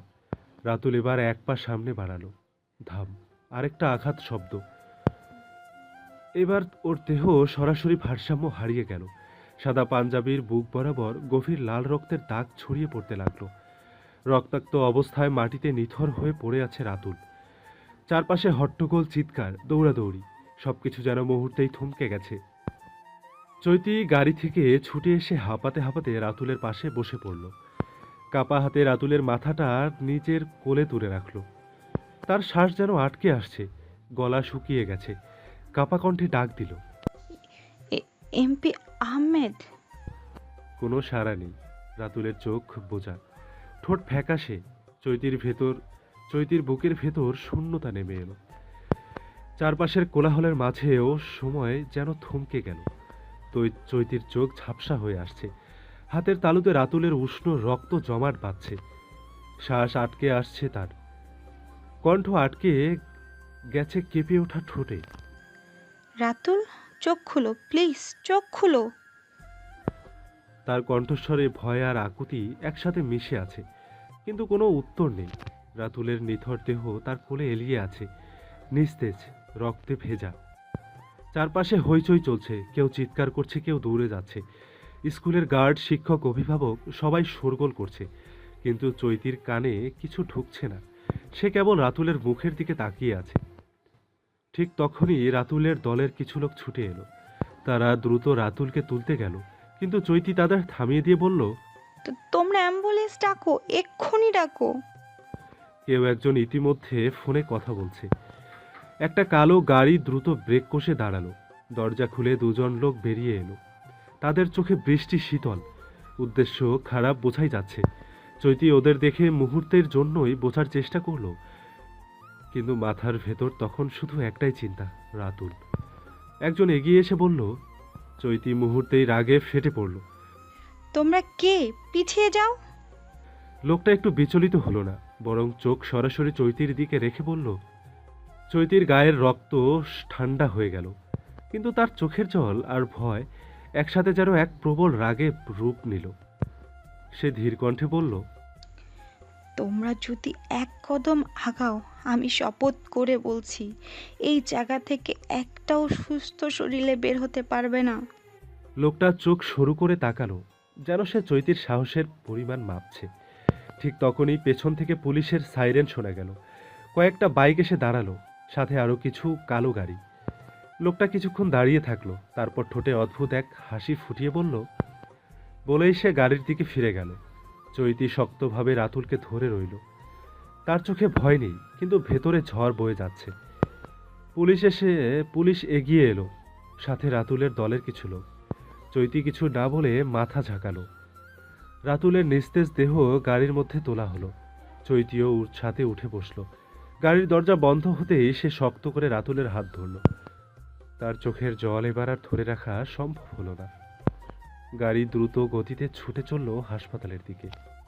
রাতুল এবার এক পা সামনে বাড়ালো। ধাম, আরেকটা আঘাত শব্দ। এবার ওর দেহ সরাসরি ভারসাম্য হারিয়ে গেল। সাদা পাঞ্জাবির বুক বরাবর গভীর লাল রক্তের দাগ ছড়িয়ে পড়তে লাগলো। রক্তাক্ত অবস্থায় মাটিতে নিথর হয়ে পড়ে আছে রাতুল। চারপাশে হট্টগোল, চিৎকার, দৌড়াদৌড়ি, সবকিছু যেন মুহূর্তেই থমকে গেছে। চৈতি গাড়ি থেকে ছুটে এসে হাঁপাতে হাঁপাতে রাতুলের পাশে বসে পড়ল। কাপা হাতে রাতুলের মাথাটা নিচের কোলে তুলে রাখল। তার শ্বাস যেন আটকে আসছে, গলা শুকিয়ে গেছে। কাপা কণ্ঠে ডাক দিল, এমপি আহমেদ। কোনো সাড়া নেই। রাতুলের চোখ বোঝা, ঠোঁট ফ্যাকাশে। চৈতির বুকের ভেতর শূন্যতা নেমে এলো। চারপাশের কোলাহলের মাঝেও সময় যেন থমকে গেল। চৈতির চোখ ঝাপসা হয়ে আসছে, হাতের তালুতে রাতুলের উষ্ণ রক্ত জমাট বাঁধছে। শ্বাস আটকে আসছে তার, কণ্ঠ আটকে গেছে কেঁপে ওঠা ঠোঁটে। রাতুল, চোখ খুলো প্লিজ, চোখ খুলো। তার কণ্ঠস্বরে ভয় আর আকুতি একসাথে মিশে আছে, কিন্তু কোনো উত্তর নেই। রাতুলের নিথর দেহ তার কোলে এলিয়ে আছে, নিস্তেজ, রক্তে ভেজা। চারপাশে হইচই চলছে, কেউ চিৎকার করছে, কেউ দৌড়ে যাচ্ছে। স্কুলের গার্ড, শিক্ষক, অভিভাবক সবাই শোরগোল করছে, কিন্তু চৈতির কানে কিছু ঢুকছে না। সে কেবল রাতুলের মুখের দিকে তাকিয়ে আছে। ঠিক তখনই রাতুলের দলের কিছু লোক ছুটে এলো। তারা দ্রুত রাতুলকে তুলতে গেল, কিন্তু চৈতি তাদের থামিয়ে দিয়ে বলল, তোমরা অ্যাম্বুলেন্স ডাকো, এক্ষুনি ডাকো। কেউ একজন ইতিমধ্যে ফোনে কথা বলছে। একটা কালো গাড়ি দ্রুত ব্রেক কষে দাঁড়ালো। দরজা খুলে দুজন লোক বেরিয়ে এলো। তাদের চোখে বৃষ্টি শীতল, উদ্দেশ্য খারাপ বোঝাই যাচ্ছে। চৈতি ওদের দেখে মুহূর্তের জন্যই বোঝার চেষ্টা করলো, কিন্তু মাথার ভেতর তখন শুধু একটাই চিন্তা, রাতুল। একজন এগিয়ে এসে বলল। চৈতি মুহূর্তেই রাগে ফেটে পড়ল। তোমরা কে? পিছিয়ে যাও। লোকটা একটু বিচলিত হলো না, বরং চোখ সরাসরি চৈতির দিকে রেখে বলল। চৈতির গায়ের রক্ত ঠান্ডা হয়ে গেল, কিন্তু তার চোখের জল আর ভয় একসাথে যেন এক প্রবল রাগে রূপ নিল। সে ধীর কণ্ঠে বলল, তোমরা যদি এক কদম আগাও, আমি শপথ করে বলছি এই জায়গা থেকে একটাও সুস্থ শরীরে বের হতে পারবে না। লোকটা চোখ সরু করে তাকালো, যেন সে চৈতির সাহসের পরিমাণ মাপছে। ঠিক তখনই পেছন থেকে পুলিশের সাইরেন শোনা গেল। কয়েকটা বাইক এসে দাঁড়ালো, সাথে আরো কিছু কালো গাড়ি। লোকটা কিছুক্ষণ দাঁড়িয়ে থাকলো, তারপর ঠোঁটে অদ্ভুত এক হাসি ফুটিয়ে বলেই সে গাড়ির দিকে ফিরে গেল। চৈতি শক্তভাবে রাতুলকে ধরে রইল। তার চোখে ভয় নেই, কিন্তু ভেতরে ঝড় বয়ে যাচ্ছে। পুলিশ এগিয়ে এলো। সাথে রাতুলের দলের কিছু লোক। চৈতি কিছু না বলে মাথা ঝাঁকালো। রাতুলের নিস্তেজ দেহ গাড়ির মধ্যে তোলা হলো। চৈতিও ছাদে উঠে বসলো। গাড়ির দরজা বন্ধ হতেই সে শক্ত করে রাতুলের হাত ধরল। তার চোখের জল এবার আর ধরে রাখা সম্ভব হলো না। গাড়ি দ্রুত গতিতে ছুটে চলল হাসপাতালের দিকে।